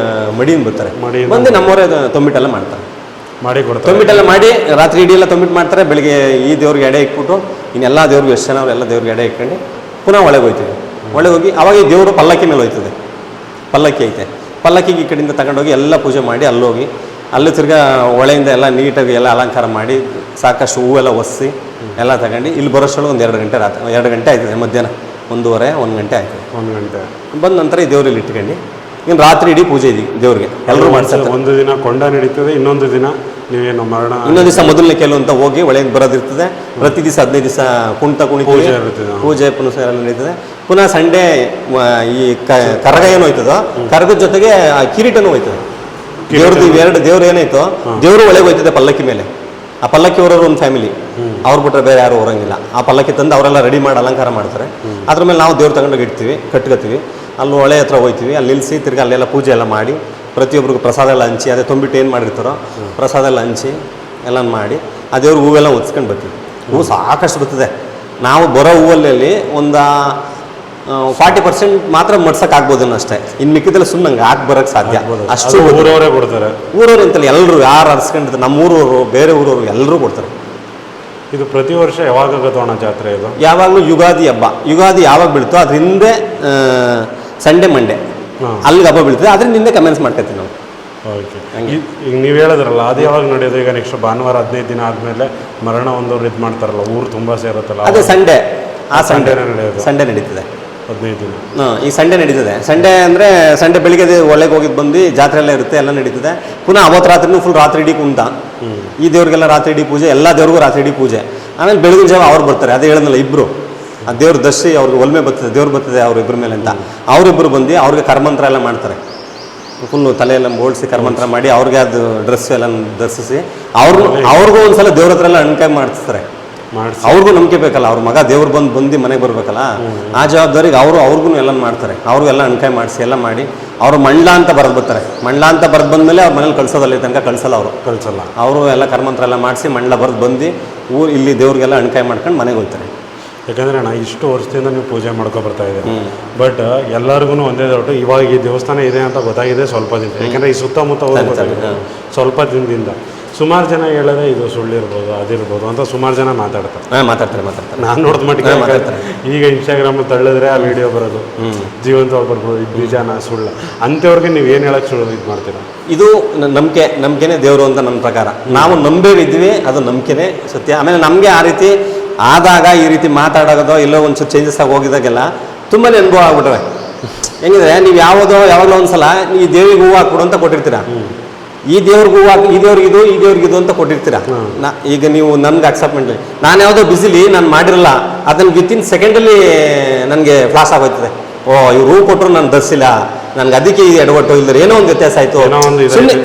B: ಮಡಿಯಿಂದ ಬರ್ತಾರೆ. ಬಂದು ನಮ್ಮವರೇ ತೊಂಬಿಟ್ಟೆಲ್ಲ ಮಾಡ್ತಾರೆ. ತೊಂಬಿಟ್ಟೆಲ್ಲ ಮಾಡಿ ರಾತ್ರಿ ಇಡೀ ಎಲ್ಲ ತೊಂಬಿಟ್ಟು ಮಾಡ್ತಾರೆ. ಬೆಳಿಗ್ಗೆ ಈ ದೇವ್ರಿಗೆ ಎಡೆ ಇಟ್ಬಿಟ್ಟು ಇನ್ನೆಲ್ಲ ದೇವ್ರಿಗೆ ಎಷ್ಟು ಜನ ಅವರೆಲ್ಲ ದೇವ್ರಿಗೆ ಎಡೆ ಇಟ್ಕೊಂಡು ಪುನಃ ಒಳಗೆ ಹೋಗ್ತೀವಿ. ಒಳಗೆ ಹೋಗಿ ಅವಾಗ ಈ ದೇವರು ಪಲ್ಲಕ್ಕಿ ಮೇಲೆ ಹೋಯ್ತದೆ. ಪಲ್ಲಕ್ಕಿ ಐತೆ, ಪಲ್ಲಕ್ಕಿಗೆ ಈ ಕಡೆಯಿಂದ ತಗೊಂಡೋಗಿ ಎಲ್ಲ ಪೂಜೆ ಮಾಡಿ ಅಲ್ಲೋಗಿ ಅಲ್ಲಿ ತಿರ್ಗಾ ಒಳೆಯಿಂದ ಎಲ್ಲ ನೀಟಾಗಿ ಎಲ್ಲ ಅಲಂಕಾರ ಮಾಡಿ ಸಾಕಷ್ಟು ಹೂವೆಲ್ಲ ಒರೆಸಿ ಎಲ್ಲ ತಗೊಂಡು ಇಲ್ಲಿ ಬರೋಷ್ಟೊಳಗೆ ಒಂದು 2 ಗಂಟೆ ರಾತ್ರಿ 2 ಗಂಟೆ ಆಯ್ತದೆ. ಮಧ್ಯಾಹ್ನ 1 ಗಂಟೆ ಆಯ್ತದೆ. 1 ಗಂಟೆ ಬಂದ ನಂತರ ಈ ದೇವ್ರಲ್ಲಿ ಇಟ್ಕೊಂಡು ಇನ್ನು ರಾತ್ರಿ ಇಡೀ ಪೂಜೆ ಇದೆ ದೇವ್ರಿಗೆ. ಎಲ್ಲರೂ ಮಾಡ್ತಾರೆ.
A: ಒಂದು ದಿನ ಕೊಂಡ ನಡೀತದೆ, ಇನ್ನೊಂದು ದಿನ ನೀವೇನು ಮರಣ,
B: ಇನ್ನೊಂದು ದಿವಸ ಮೊದಲನೇ ಕೆಲವು ಅಂತ ಹೋಗಿ ಒಳಗೆ ಬರೋದಿರ್ತದೆ. ಪ್ರತಿ ದಿವಸ 15 ದಿವಸ ಕುಂಟ ಕುಣಿತೀವಿ, ಪೂಜೆ ಪುನಃ ಎಲ್ಲ ನಡೀತದೆ. ಪುನಃ ಸಂಡೇ ಈ ಕರಗ ಏನು ಹೋಯ್ತದೋ ಕರಗದ ಜೊತೆಗೆ ಕಿರೀಟನೂ ಹೋಯ್ತದೆ. ದೇವ್ರದ್ದು 2 ದೇವ್ರು ಏನಾಯ್ತೋ ದೇವರು ಒಳಗೆ ಹೋಯ್ತದೆ ಪಲ್ಲಕ್ಕಿ ಮೇಲೆ. ಆ ಪಲ್ಲಕ್ಕಿ ಹೊರೋರು ಒಂದು ಫ್ಯಾಮಿಲಿ, ಅವ್ರು ಬಿಟ್ರೆ ಬೇರೆ ಯಾರು ಹೊರಂಗಿಲ್ಲ. ಆ ಪಲ್ಲಕ್ಕಿ ತಂದು ಅವರೆಲ್ಲ ರೆಡಿ ಮಾಡಿ ಅಲಂಕಾರ ಮಾಡ್ತಾರೆ. ಅದ್ರ ಮೇಲೆ ನಾವು ದೇವ್ರು ತಗೊಂಡೋಗಿ ಇಡ್ತೀವಿ, ಕಟ್ಕೋತೀವಿ. ಅಲ್ಲಿ ಹೊಳೆ ಹತ್ರ ಹೋಗ್ತೀವಿ, ಅಲ್ಲಿ ನಿಲ್ಲಿಸಿ ತಿರ್ಗಿ ಅಲ್ಲೆಲ್ಲ ಪೂಜೆ ಎಲ್ಲ ಮಾಡಿ ಪ್ರತಿಯೊಬ್ಬರಿಗೂ ಪ್ರಸಾದ ಎಲ್ಲ ಹಂಚಿ, ಅದೇ ತೊಂಬಿಟ್ಟು ಏನು ಮಾಡಿರ್ತಾರೋ ಪ್ರಸಾದ ಎಲ್ಲ ಹಂಚಿ ಎಲ್ಲ ಮಾಡಿ ಆ ದೇವ್ರಿಗೆ ಹೂವೆಲ್ಲ ಒತ್ಸ್ಕೊಂಡು ಬರ್ತೀವಿ. ಹೂವು ಸಾಕಷ್ಟು ಬರ್ತದೆ. ನಾವು ಬರೋ ಹೂವಲ್ಲಿ ಒಂದು 40% ಮಾತ್ರ ಮಡ್ಸೋಕ್ಕಾಗ್ಬೋದು ಅಷ್ಟೇ. ಇನ್ನು ಮಿಕ್ಕಿದೆಲ್ಲ ಸುಮ್ಮನೆ ಹಾಕಿ ಬರೋಕ್ಕೆ ಸಾಧ್ಯ. ಅಷ್ಟು
A: ಊರವರೇ ಕೊಡ್ತಾರೆ.
B: ಊರವ್ರು ಅಂತಲ್ಲ, ಎಲ್ಲರೂ ಯಾರು ಅರ್ಸ್ಕೊಂಡಿರ್ತಾರೆ, ನಮ್ಮ ಊರವರು ಬೇರೆ ಊರವರು ಎಲ್ಲರೂ ಕೊಡ್ತಾರೆ.
A: ಇದು ಪ್ರತಿ ವರ್ಷ ಯಾವಾಗ ಆಗುತ್ತೋಣ ಜಾತ್ರೆ ಇದು?
B: ಯಾವಾಗಲೂ ಯುಗಾದಿ ಹಬ್ಬ. ಯುಗಾದಿ ಯಾವಾಗ ಬೀಳ್ತೋ ಅದ್ರ ಹಿಂದೆ ಸಂಡೇ ಮಂಡೇ ಅಲ್ಲಿಗೆ ಹಬ್ಬ ಬೀಳ್ತದೆ. ಅದ್ರಿಂದ ಹಿಂದೆ ಕಮೆನ್ಸ್ ಮಾಡ್ಕೊತೀವಿ ನಾವು.
A: ಓಕೆ. ಈಗ ನೀವು ಹೇಳಿದ್ರಲ್ಲ ಅದು ಯಾವಾಗ ನಡೆಯೋದು? ಈಗ ನೆಕ್ಸ್ಟ್ ಭಾನುವಾರ 15 ದಿನ ಆದಮೇಲೆ ಮರಣ ಒಂದವ್ರು ಇದು ಮಾಡ್ತಾರಲ್ಲ, ಊರು ತುಂಬ ಸೇರುತ್ತಲ್ಲ,
B: ಅದೇ ಸಂಡೇ, ಆ
A: ಸಂಡೇನೇ ನಡೆಯೋದು?
B: ಸಂಡೇ ನಡೀತದೆ
A: 15 ದಿನ.
B: ಈ ಸಂಡೇ ನಡೀತದೆ. ಸಂಡೇ ಅಂದರೆ ಸಂಡೇ ಬೆಳಿಗ್ಗೆ ಒಳ್ಳೆಗೆ ಹೋಗಿದ್ದು ಬಂದು ಜಾತ್ರೆ ಎಲ್ಲ ಇರುತ್ತೆ, ಎಲ್ಲ ನಡೀತದೆ. ಪುನಃ ಅವತ್ತು ರಾತ್ರಿನೂ ಫುಲ್ ರಾತ್ರಿ ಇಡೀ ಕುಂಟ, ಈ ದೇವ್ರಿಗೆಲ್ಲ ರಾತ್ರಿ ಇಡೀ ಪೂಜೆ, ಎಲ್ಲ ದೇವ್ರಿಗೂ ರಾತ್ರಿ ಇಡೀ ಪೂಜೆ. ಆಮೇಲೆ ಬೆಳಗಿನ ಜಾವ ಅವ್ರು ಬರ್ತಾರೆ, ಅದೇ ಹೇಳಿದ್ನಲ್ಲ ಇಬ್ಬರು, ಆ ದೇವ್ರ ದರ್ಶಿ ಅವ್ರಿಗೆ ಒಲ್ಮೆ ಬರ್ತದೆ, ದೇವ್ರು ಬರ್ತದೆ ಅವ್ರಿಬ್ಬರ ಮೇಲೆ ಅಂತ. ಅವರಿಬ್ಬರು ಬಂದು ಅವ್ರಿಗೆ ಕರ್ಮಂತ್ರ ಎಲ್ಲ ಮಾಡ್ತಾರೆ, ಫುಲ್ಲು ತಲೆಯೆಲ್ಲ ಓಡಿಸಿ ಕರ್ಮಂತ್ರ ಮಾಡಿ ಅವ್ರಿಗೆ ಅದು ಡ್ರೆಸ್ ಎಲ್ಲ ಧರಿಸಿ ಅವ್ರಿಗೂ ಒಂದ್ಸಲ ದೇವ್ರ ಹತ್ರ ಎಲ್ಲ ಅಣ್ಕಾಯಿ ಮಾಡಿಸ್ತಾರೆ. ಅವ್ರಿಗೂ ನಂಬಿಕೆ ಬೇಕಲ್ಲ, ಅವ್ರ ಮಗ ದೇವ್ರು ಬಂದು ಮನೆಗೆ ಬರ್ಬೇಕಲ್ಲ, ಆ ಜವಾಬ್ದಾರಿಗೆ ಅವ್ರಿಗೂ ಎಲ್ಲ ಮಾಡ್ತಾರೆ. ಅವ್ರಿಗೆಲ್ಲ ಅಣ್ಕಾಯಿ ಮಾಡಿಸಿ ಎಲ್ಲ ಮಾಡಿ ಅವರು ಮಂಡ್ಲ ಅಂತ ಬರೆದು ಬರ್ತಾರೆ. ಮಂಡ್ಲ ಅಂತ ಬರೆದು ಬಂದಮೇಲೆ ಅವ್ರ ಮನೇಲಿ ಕಳ್ಸೋದಲ್ಲಿ ತನಕ ಕಳ್ಸಲ್ಲ, ಅವರು ಎಲ್ಲ ಕರ್ಮಂತ್ರ ಎಲ್ಲ ಮಾಡಿಸಿ ಮಂಡ್ಲ ಬರೆದು ಬಂದು ಇಲ್ಲಿ ದೇವ್ರಿಗೆಲ್ಲ ಅಣ್ಕಾಯಿ ಮಾಡ್ಕೊಂಡು ಮನೆಗೆ ಹೋಗ್ತಾರೆ.
A: ಯಾಕಂದರೆ ಅಣ್ಣ ಇಷ್ಟು ವರ್ಷದಿಂದ ನೀವು ಪೂಜೆ ಮಾಡ್ಕೊ ಬರ್ತಾ ಇದ್ದೀರಿ, ಬಟ್ ಎಲ್ಲರಿಗೂ ಒಂದೇ ಡೌಟ್, ಇವಾಗ ಈ ದೇವಸ್ಥಾನ ಇದೆ ಅಂತ ಗೊತ್ತಾಗಿದೆ ಸ್ವಲ್ಪ ದಿನ, ಯಾಕಂದರೆ ಈ ಸುತ್ತಮುತ್ತ ಸ್ವಲ್ಪ ದಿನದಿಂದ ಸುಮಾರು ಜನ ಹೇಳಿದ್ರೆ ಇದು ಸುಳ್ಳಿರ್ಬೋದು ಅದಿರ್ಬೋದು ಅಂತ ಸುಮಾರು ಜನ ಮಾತಾಡ್ತಾರೆ. ನಾನು ನೋಡಿದ ಮಟ್ಟಿಗೆ ಈಗ ಇನ್ಸ್ಟಾಗ್ರಾಮ್ ತಳ್ಳಿದ್ರೆ ಆ ವಿಡಿಯೋ ಬರೋದು, ಜೀವಂತವಾಗಿ ಬರ್ಬೋದು, ಇದು ನಿಜಾನ ಸುಳ್ಳ ಅಂಥವ್ರಿಗೆ ನೀವು ಏನು ಹೇಳಕ್ಕೆ ಇದು ಮಾಡ್ತೀರಾ?
B: ಇದು ನಂಬಿಕೆನೇ ದೇವರು ಅಂತ ನನ್ನ ಪ್ರಕಾರ. ನಾವು ನಂಬೇರಿದ್ವಿ, ಅದು ನಂಬಿಕೆನೇ ಸತ್ಯ. ಆಮೇಲೆ ನಮಗೆ ಆ ರೀತಿ ಆದಾಗ ಈ ರೀತಿ ಮಾತಾಡೋದೋ ಎಲ್ಲೋ ಒಂಚೂರು ಚೇಂಜಸ್ ಆಗಿ ಹೋಗಿದಾಗೆಲ್ಲ ತುಂಬಾ ಅನುಭವ ಆಗ್ಬಿಟ್ರೆ. ಹೆಂಗಿದ್ರೆ ನೀವು ಯಾವಾಗಲೋ ಒಂದ್ಸಲ ಈ ದೇವಿಗೆ ಹೂವು ಹಾಕ್ಬಿಡು ಅಂತ ಕೊಟ್ಟಿರ್ತೀರಾ, ಈ ದೇವ್ರಿಗೆ ಹೂವು ಹಾಕಿ ಈ ದೇವ್ರಿಗಿದು ಅಂತ ಕೊಟ್ಟಿರ್ತೀರಾ. ಈಗ ನೀವು ನನ್ಗೆ ಅಕ್ಸೆಪ್ಟ್ ಮಾಡಲಿ, ನಾನು ಯಾವುದೋ ಬಿಸಿಲಿ ನಾನು ಮಾಡಿರಲ್ಲ, ಅದನ್ನು ವಿತಿನ್ ಸೆಕೆಂಡಲ್ಲಿ ನನಗೆ ಫ್ಲಾಶ್ ಆಗೋಯ್ತದೆ. ಇವ್ರು ಹೂ ಕೊಟ್ಟರು ನಾನು ಧರಿಸಿಲ್ಲ, ನನ್ಗೆ ಅದಕ್ಕೆ ಈ ಎಡವಟ್ಟು ಇಲ್ಲದ್ರೆ ಏನೋ ಒಂದು ವ್ಯತ್ಯಾಸ ಆಯಿತು,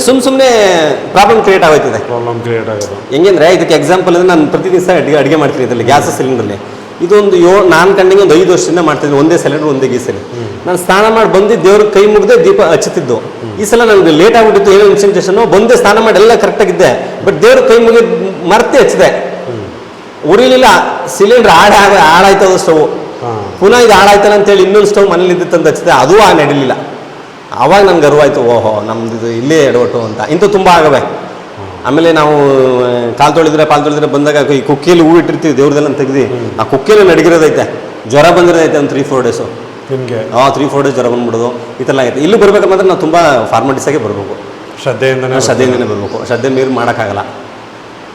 B: ಸುಮ್ಮನೆ ಪ್ರಾಬ್ಲಮ್ ಕ್ರಿಯೇಟ್ ಆಗೋಯ್ತದೆ. ಹೆಂಗಂದ್ರೆ ಇದಕ್ಕೆ ಎಕ್ಸಾಂಪಲ್ ಅಂದರೆ ನಾನು ಪ್ರತಿ ದಿವಸ ಅಡುಗೆ ಮಾಡ್ತೀನಿ ಇದರಲ್ಲಿ, ಗ್ಯಾಸ್ ಸಿಲಿಂಡ್ರಲ್ಲಿ. ಇದೊಂದು ನಾನು ಕಂಡಿಗೆ ಒಂದು 5 ವರ್ಷದಿಂದ ಮಾಡ್ತಿದ್ದೀನಿ, ಒಂದೇ ಸಿಲಿಂಡರ್ ಒಂದೇ ಗೀಸಲ್ಲಿ. ನಾನು ಸ್ನಾನ ಮಾಡಿ ಬಂದು ದೇವ್ರ ಕೈ ಮುಗ್ದೆ ದೀಪ ಹಚ್ಚುತ್ತಿದ್ದು. ಈ ಸಲ ನನಗೆ ಲೇಟ್ ಆಗಿಬಿಟ್ಟಿತ್ತು, ಏನೋ ಇನ್ಸೆಂಟೇಷನ್ ಬಂದೆ, ಸ್ನಾನ ಮಾಡಿ ಎಲ್ಲ ಕರೆಕ್ಟಾಗಿದ್ದೆ, ಬಟ್ ದೇವ್ರ ಕೈ ಮುಗಿದು ಮರ್ತೆ ಹಚ್ಚಿದೆ, ಉರಿಲಿಲ್ಲ. ಸಿಲಿಂಡರ್ ಹಾಳಾಯ್ತದ ಸ್ಟವ್, ಪುನಃ ಇದು ಹಾಳಾಯ್ತಲ್ಲ ಅಂತೇಳಿ ಇನ್ನೊಂದು ಸ್ಟವ್ ಮನೇಲಿ ಇದ್ದಿತ್ತಂತ ಹಚ್ಚಿದೆ, ಅದು ನಡೀಲಿಲ್ಲ. ಆವಾಗ ನನ್ಗೆ ಅರಿವಾಯ್ತು, ಓಹೋ ನಮ್ದು ಇದು ಇಲ್ಲೇ ಎಡವಟ್ಟು ಅಂತ. ಇಂಥ ತುಂಬ ಆಗವೆ. ಆಮೇಲೆ ನಾವು ಕಾಲು ತೊಳೆದ್ರೆ ಬಂದಾಗ ಈ ಕುಕ್ಕಿಯಲ್ಲಿ ಹೂ ಇಟ್ಟಿರ್ತೀವಿ ದೇವ್ರದೆಲ್ಲ ತೆಗ್ದು, ಆ ಕುಕ್ಕಿಯಲ್ಲಿ ನಡಗಿರೋದೈತೆ, ಜ್ವರ ಬಂದಿರೋದೈತೆ ಒಂದು 3-4 ಡೇಸು ನಿಮಗೆ. 3-4 ಡೇಸ್ ಜ್ವರ ಬಂದ್ಬಿಡೋದು ಈ ಥರ ಆಗುತ್ತೆ. ಇಲ್ಲಿ ಬರ್ಬೇಕಂದ್ರೆ ನಾವು ತುಂಬ ಫಾರ್ಮಾಲಿಟೀಸಾಗೆ ಬರಬೇಕು, ಶ್ರದ್ಧೆಯಿಂದನೇ ಬರಬೇಕು. ಶ್ರದ್ಧೆ ಮೀರಿ ಮಾಡೋಕ್ಕಾಗಲ್ಲ.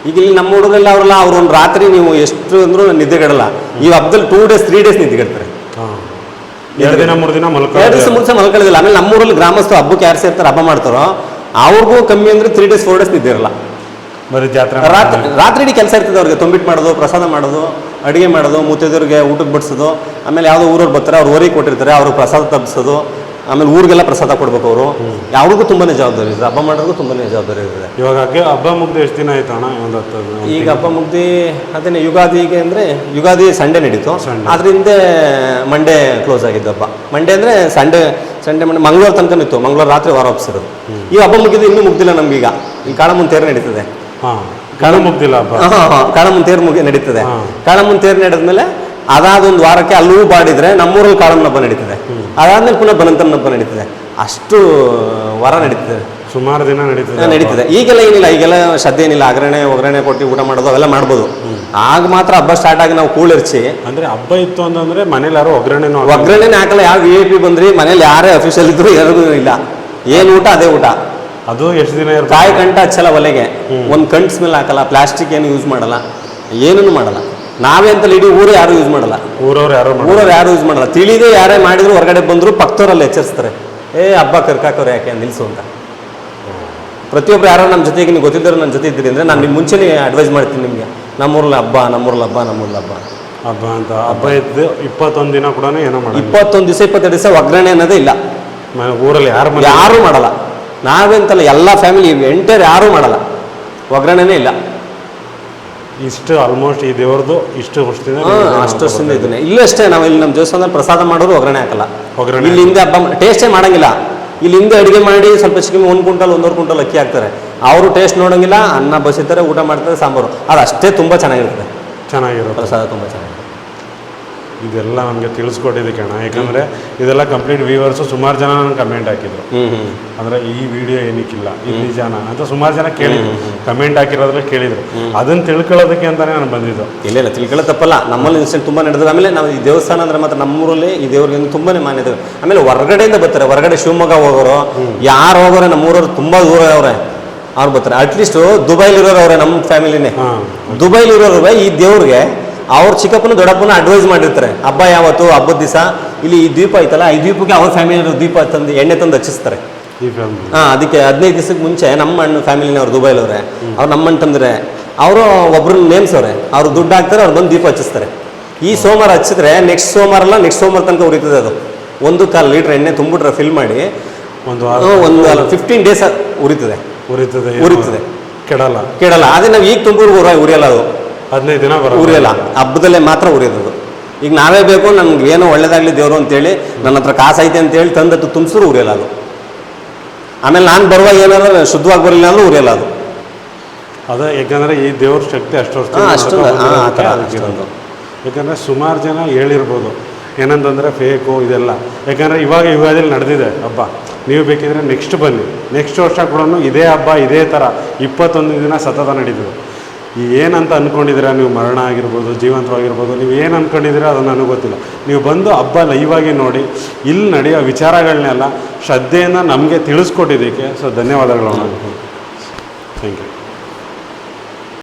B: ಈಗ ಇಲ್ಲಿ ನಮ್ಮ ಹುಡುಗರೆಲ್ಲ ಅವ್ರು ಒಂದು ರಾತ್ರಿ ನೀವು ಎಷ್ಟು ಅಂದ್ರೂ ನಿದ್ದೆಗೆಡಲ್ಲ. ಈ ಹಬ್ಬದಲ್ಲಿ 2 ಡೇಸ್ 3 ಡೇಸ್ ನಿದ್ದೆಗೆಡ್ತಾರೆ,
A: 2 ದಿನ 3 ದಿನ
B: ಮಲ್ಕೊಳ್ಳೋದಿಲ್ಲ. ಆಮೇಲೆ ನಮ್ಮೂರಲ್ಲಿ ಗ್ರಾಮಸ್ಥರು ಹಬ್ಬಕ್ಕೆ ಯಾರು ಸೇರ್ತಾರೆ, ಹಬ್ಬ ಮಾಡ್ತಾರೋ ಅವ್ರಿಗೂ ಕಮ್ಮಿ ಅಂದರೆ 3 ಡೇಸ್ 4 ಡೇಸ್ ನಿದ್ದೆ ಇರಲ್ಲ. ರಾತ್ರಿ ಇಡೀ ಕೆಲಸ ಇರ್ತದೆ ಅವ್ರಿಗೆ. ತೊಂಬಿಟ್ಟು ಮಾಡೋದು, ಪ್ರಸಾದ ಮಾಡೋದು, ಅಡುಗೆ ಮಾಡೋದು, ಮುತ್ತೈದವ್ರಿಗೆ ಊಟಕ್ಕೆ ಬಡಿಸೋದು. ಆಮೇಲೆ ಯಾವುದೋ ಊರವ್ರು ಬರ್ತಾರೆ, ಅವ್ರು ಓರಿಗೆ ಕೊಟ್ಟಿರ್ತಾರೆ, ಅವ್ರಿಗೆ ಪ್ರಸಾದ ತಪ್ಪಿಸೋದು. ಆಮೇಲೆ ಊರಿಗೆಲ್ಲ ಪ್ರಸಾದ ಕೊಡ್ಬೇಕು ಅವರು. ಯಾವ್ರಿಗೂ ತುಂಬಾನೇ ಜವಾಬ್ದಾರಿ ಇದೆ, ಹಬ್ಬ ಮಾಡೋದು ತುಂಬಾನೇ ಜವಾಬ್ದಾರಿ ಇರ್ತದೆ.
A: ಇವಾಗ ಹಬ್ಬ ಮುಗ್ದು ಎಷ್ಟು ದಿನ ಆಯ್ತು ಅಣ್ಣ?
B: ಈಗ ಹಬ್ಬ ಮುಗ್ದು ಅದೇನೆ ಯುಗಾದಿಗೆ ಅಂದರೆ ಯುಗಾದಿ ಸಂಡೇ ನಡೀತು, ಅದರಿಂದ ಮಂಡೇ ಕ್ಲೋಸ್ ಆಗಿದ್ದು ಹಬ್ಬ. ಮಂಡೇ ಅಂದರೆ ಸಂಡೇ ಮಂಡೇ ಮಂಗಳವಾರ ತನಕ ಇತ್ತು, ಮಂಗಳವಾರ ರಾತ್ರಿ ವಾರ ವಾಪಸಿರೋದು. ಈ ಹಬ್ಬ ಮುಗಿದು ಇನ್ನೂ ಮುಗ್ದಿಲ್ಲ ನಮ್ಗೀಗ. ಇಲ್ಲಿ ಕಾಳಮ್ಮನ ತೇರು ನಡೀತದೆ, ಕಾಳಮ್ಮನ ತೇರು ನಡೀತದೆ. ಕಾಳಮ್ಮನ ತೇರು ನಡೆದ್ಮೇಲೆ ಅದಾದೊಂದು ವಾರಕ್ಕೆ ಅಲ್ಲೂ ಬಾಡಿದ್ರೆ ನಮ್ಮೂರಲ್ಲಿ ಕಾಳಮ್ಮನ ಹಬ್ಬ ನಡೀತದೆ. ಅದಾದ್ಮೇಲೆ ಪುನಃ ಬನಂತನ ಹಬ್ಬ ನಡೀತದೆ. ಅಷ್ಟು ವಾರ ನಡೀತದೆ,
A: ಸುಮಾರು ದಿನ
B: ನಡೀತದೆ. ಈಗೆಲ್ಲ ಏನಿಲ್ಲ, ಈಗೆಲ್ಲ ಶ್ರದ್ಧೆ ಏನಿಲ್ಲ. ಒಗ್ಗರಣೆ ಕೊಟ್ಟು ಊಟ ಮಾಡೋದು ಅವೆಲ್ಲ ಮಾಡ್ಬೋದು. ಆಗ ಮಾತ್ರ ಹಬ್ಬ ಸ್ಟಾರ್ಟ್ ಆಗಿ ನಾವು ಕೂಳಿರ್ಚಿ
A: ಅಂದ್ರೆ ಹಬ್ಬ ಇತ್ತು ಅಂತಂದ್ರೆ ಮನೇಲಿ ಯಾರು
B: ಒಗ್ಗರಣೆನೇ ಹಾಕಲ್ಲ. ಯಾವ VIP ಬಂದ್ರಿ ಮನೇಲಿ ಯಾರೇ ಅಫಿಷಿಯಲ್ ಇದ್ರು ಯಾರಿಗೂ ಇಲ್ಲ, ಏನು ಊಟ ಅದೇ ಊಟ.
A: ಅದು ಎಷ್ಟು ದಿನ
B: ಕಾಯಿ ಕಂಟ ಹಚ್ಚಲ್ಲ ಒಲೆಗೆ, ಒಂದು ಕಂಟ್ ಸ್ಮೆಲ್ ಹಾಕಲ್ಲ, ಪ್ಲಾಸ್ಟಿಕ್ ಏನು ಯೂಸ್ ಮಾಡಲ್ಲ, ಏನೂ ಮಾಡಲ್ಲ. ನಾವೇ ಅಂತಲ್ಲ ಇಡೀ ಊರು ಯಾರು ಯೂಸ್ ಮಾಡಲ್ಲ, ಊರವ್ರು ಯಾರು ಯೂಸ್ ಮಾಡಲ್ಲ. ತಿಳಿದೇ ಯಾರೇ ಮಾಡಿದ್ರು ಹೊರಗಡೆ ಬಂದ್ರು ಪಕ್ಕದವರಲ್ಲಿ ಎಚ್ಚರಿಸ್ತಾರೆ, ಹಬ್ಬ ಕರ್ಕಾಕೋರು ಯಾಕೆ ನಿಲ್ಸು ಅಂತ. ಪ್ರತಿಯೊಬ್ಬರು ಯಾರೋ ನಮ್ಮ ಜೊತೆಗೆ ನೀವು ಗೊತ್ತಿದ್ದರು ನನ್ನ ಜೊತೆ ಇದ್ದೀರಿ ಅಂದರೆ ನಾನು ನಿಮ್ಮ ಮುಂಚೆನೇ ಅಡ್ವೈಸ್ ಮಾಡ್ತೀನಿ ನಿಮಗೆ, ನಮ್ಮೂರಲ್ಲಿ ಹಬ್ಬ
A: ಅಂತ. ಹಬ್ಬ ಇದ್ದು 21 ದಿನ ಕೂಡ ಏನೋ ಮಾಡಿ
B: 21 ದಿವಸ 22 ದಿವಸ ಒಗ್ಗರಣೆ ಅನ್ನೋದೇ ಇಲ್ಲ
A: ಊರಲ್ಲಿ.
B: ಯಾರೂ ಮಾಡಲ್ಲ. ನಾವೆಂತಲ್ಲ, ಎಲ್ಲ ಫ್ಯಾಮಿಲಿ ಎಂಟರ್ ಯಾರೂ ಮಾಡಲ್ಲ, ಒಗ್ಗರಣೆನೇ ಇಲ್ಲ.
A: ಇಷ್ಟು ಆಲ್ಮೋಸ್ಟ್ ಈ ದೇವ್ರದ್ದು ಅಷ್ಟು
B: ವರ್ಷದಿಂದ ಇದನ್ನೇ. ಇಲ್ಲೂ ಅಷ್ಟೇ, ನಾವು ಇಲ್ಲಿ ನಮ್ಮ ದೇವಸ್ಥಾನದಲ್ಲಿ ಪ್ರಸಾದ ಮಾಡೋರು ಒಗ್ಗರಣೆ ಹಾಕಲ್ಲ. ಇಲ್ಲಿ ಹಿಂದೆ ಹಬ್ಬ ಟೇಸ್ಟೇ ಮಾಡಂಗಿಲ್ಲ. ಇಲ್ಲಿ ಹಿಂದೆ ಅಡುಗೆ ಮಾಡಿ ಸ್ವಲ್ಪ ಚಿಕನ್ 1 ಕ್ವಿಂಟಲ್ 1.5 ಕ್ವಿಂಟಲ್ ಅಕ್ಕಿ ಹಾಕ್ತಾರೆ. ಅವರು ಟೇಸ್ಟ್ ನೋಡೋಂಗಿಲ್ಲ, ಅನ್ನ ಬಸಿತಾರೆ, ಊಟ ಮಾಡ್ತಾರೆ, ಸಾಂಬಾರು ಅದು ಅಷ್ಟೇ ತುಂಬ ಚೆನ್ನಾಗಿರ್ತದೆ.
A: ಪ್ರಸಾದ
B: ತುಂಬ ಚೆನ್ನಾಗಿರುತ್ತೆ.
A: ಇದೆಲ್ಲ ನಮಗೆ ತಿಳಿಸ್ಕೊಟ್ಟಿದ್ದಕ್ಕೆ ಅಣ್ಣ. ಯಾಕಂದರೆ ಇದೆಲ್ಲ ಕಂಪ್ಲೀಟ್ ವ್ಯೂವರ್ಸು ಸುಮಾರು ಜನ ನನಗೆ ಕಮೆಂಟ್ ಹಾಕಿದ್ರು. ಅಂದರೆ ಈ ವಿಡಿಯೋ ಏನಕ್ಕಿಲ್ಲ, ಇದು ನಿಜಾನ ಅಂತ ಸುಮಾರು ಜನ ಕೇಳಿದ್ರು. ಕಮೆಂಟ್ ಹಾಕಿರೋದ್ರೆ ಕೇಳಿದ್ರು. ಅದನ್ನು ತಿಳ್ಕೊಳ್ಳೋದಕ್ಕೆ ಅಂತಲೇ ನಾನು ಬಂದಿದ್ದು.
B: ಇಲ್ಲ ತಿಳ್ಕೊಳ್ಳೋ ತಪ್ಪಲ್ಲ. ನಮ್ಮಲ್ಲಿ ಇನ್ಸಿಡೆಂಟ್ ತುಂಬ ನಡೆದು. ಆಮೇಲೆ ನಾವು ಈ ದೇವಸ್ಥಾನ ಅಂದರೆ ಮಾತ್ರ ನಮ್ಮೂರಲ್ಲಿ ಈ ದೇವ್ರಿಗೆ ತುಂಬಾ ಮಾನ್ಯತೆ. ಆಮೇಲೆ ಹೊರಗಡೆಯಿಂದ ಬರ್ತಾರೆ. ಹೊರಗಡೆ ಶಿವಮೊಗ್ಗ ಹೋಗೋರು ಯಾರು ಹೋಗೋರೆ, ನಮ್ಮೂರವ್ರು ತುಂಬ ದೂರ ಅವರೇ, ಅವ್ರು ಬರ್ತಾರೆ. ಅಟ್ಲೀಸ್ಟು ದುಬೈಲಿರೋರು ಅವರೇ, ನಮ್ಮ ಫ್ಯಾಮಿಲಿನೇ. ದುಬೈಲಿರೋರು ಈ ದೇವ್ರಿಗೆ ಅವ್ರ ಚಿಕ್ಕಪ್ಪನ ದೊಡ್ಡಪ್ಪನ ಅಡ್ವೈಸ್ ಮಾಡಿರ್ತಾರೆ. ಹಬ್ಬ ಯಾವತ್ತು, ಹಬ್ಬದ ದಿವಸ ಇಲ್ಲಿ ಈ ದ್ವೀಪ ಐತಲ್ಲ, ಈ ದ್ವೀಪಕ್ಕೆ ಅವ್ರ ಫ್ಯಾಮಿಲಿ ದೀಪ ತಂದು ಎಣ್ಣೆ ತಂದು ಹಚ್ಚಿಸ್ತಾರೆ. ಅದಕ್ಕೆ 15 ದಿವಸಕ್ಕೆ ಮುಂಚೆ ನಮ್ಮ ಅಣ್ಣ ಫ್ಯಾಮಿಲಿನವ್ರು ದುಬೈಲವ್ರೆ, ಅವ್ರು ನಮ್ಮ ಅಣ್ಣ ತಂದ್ರೆ ಅವರು ಒಬ್ರನ್ನ ನೇಮ್ಸವ್ರೆ, ಅವ್ರು ದುಡ್ಡು ಹಾಕ್ತಾರೆ, ಅವ್ರು ಬಂದು ದೀಪ ಹಚ್ಚಿಸ್ತಾರೆ. ಈ ಸೋಮವಾರ ಹಚ್ಚಿದ್ರೆ ನೆಕ್ಸ್ಟ್ ಸೋಮವಾರ ತನಕ ಉರಿತದೆ. ಅದು 1.25 ಲೀಟ್ರ್ ಎಣ್ಣೆ ತುಂಬಿಟ್ರೆ ಫಿಲ್ ಮಾಡಿ ಒಂದು 15 ಡೇಸ್ ಉರಿತದೆ. ಕೆಡಲ್ಲ. ಅದೇ ನಾವು ಈಗ ತುಂಬಿರ್ಗು ಉರಿಯಲ್ಲ, ಅದು
A: 15 ದಿನ
B: ಉರಿಯಲ್ಲ, ಹಬ್ಬದಲ್ಲೇ ಮಾತ್ರ ಉರಿಯೋದು. ಈಗ ನಾವೇ ಬೇಕು, ನಮ್ಗೆ ಏನೋ ಒಳ್ಳೇದಾಗ್ಲಿ ದೇವರು ಅಂತೇಳಿ, ನನ್ನ ಹತ್ರ ಕಾಸು ಐತೆ ಅಂತೇಳಿ ತಂದತ್ತು ತುಂಬಿಸಿದ್ರು ಉರಿಯಲ್ಲ ಅದು. ಆಮೇಲೆ ನಾನು ಬರುವಾಗ ಏನಾದ್ರು ಶುದ್ಧವಾಗಿ ಬರಲಿಲ್ಲ ಅಂದ್ರೆ ಉರಿಯಲ್ಲ ಅದು.
A: ಅದೇ ಯಾಕಂದರೆ ಈ ದೇವ್ರ ಶಕ್ತಿ ಯಾಕಂದರೆ ಸುಮಾರು ಜನ ಹೇಳಿರ್ಬೋದು ಏನಂತಂದರೆ ಫೇಕು ಇದೆಲ್ಲ. ಯಾಕಂದರೆ ಇವಾಗ ಯುಗಾದಿಯಲ್ಲಿ ನಡೆದಿದೆ ಹಬ್ಬ. ನೀವು ಬೇಕಿದ್ರೆ ನೆಕ್ಸ್ಟ್ ಬನ್ನಿ, ನೆಕ್ಸ್ಟ್ ವರ್ಷ ಕೂಡ ಇದೇ ಹಬ್ಬ ಇದೇ ಥರ 21 ದಿನ ಸತತ ನಡೀತದೆ. ಏನಂತ ಅಂದ್ಕೊಂಡಿದ್ದೀರಾ ನೀವು, ಮರಣ ಆಗಿರ್ಬೋದು, ಜೀವಂತವಾಗಿರ್ಬೋದು, ನೀವು ಏನು ಅಂದ್ಕೊಂಡಿದ್ದೀರಾ ಅದು ನನಗೆ ಗೊತ್ತಿಲ್ಲ. ನೀವು ಬಂದು ಹಬ್ಬ ಲೈವಾಗಿ ನೋಡಿ, ಇಲ್ಲಿ ನಡೆಯೋ ವಿಚಾರಗಳನ್ನೆಲ್ಲ ಶ್ರದ್ಧೆಯಿಂದ ನಮಗೆ ತಿಳಿಸ್ಕೊಟ್ಟಿದ್ದಕ್ಕೆ ಧನ್ಯವಾದಗಳು. Thank you.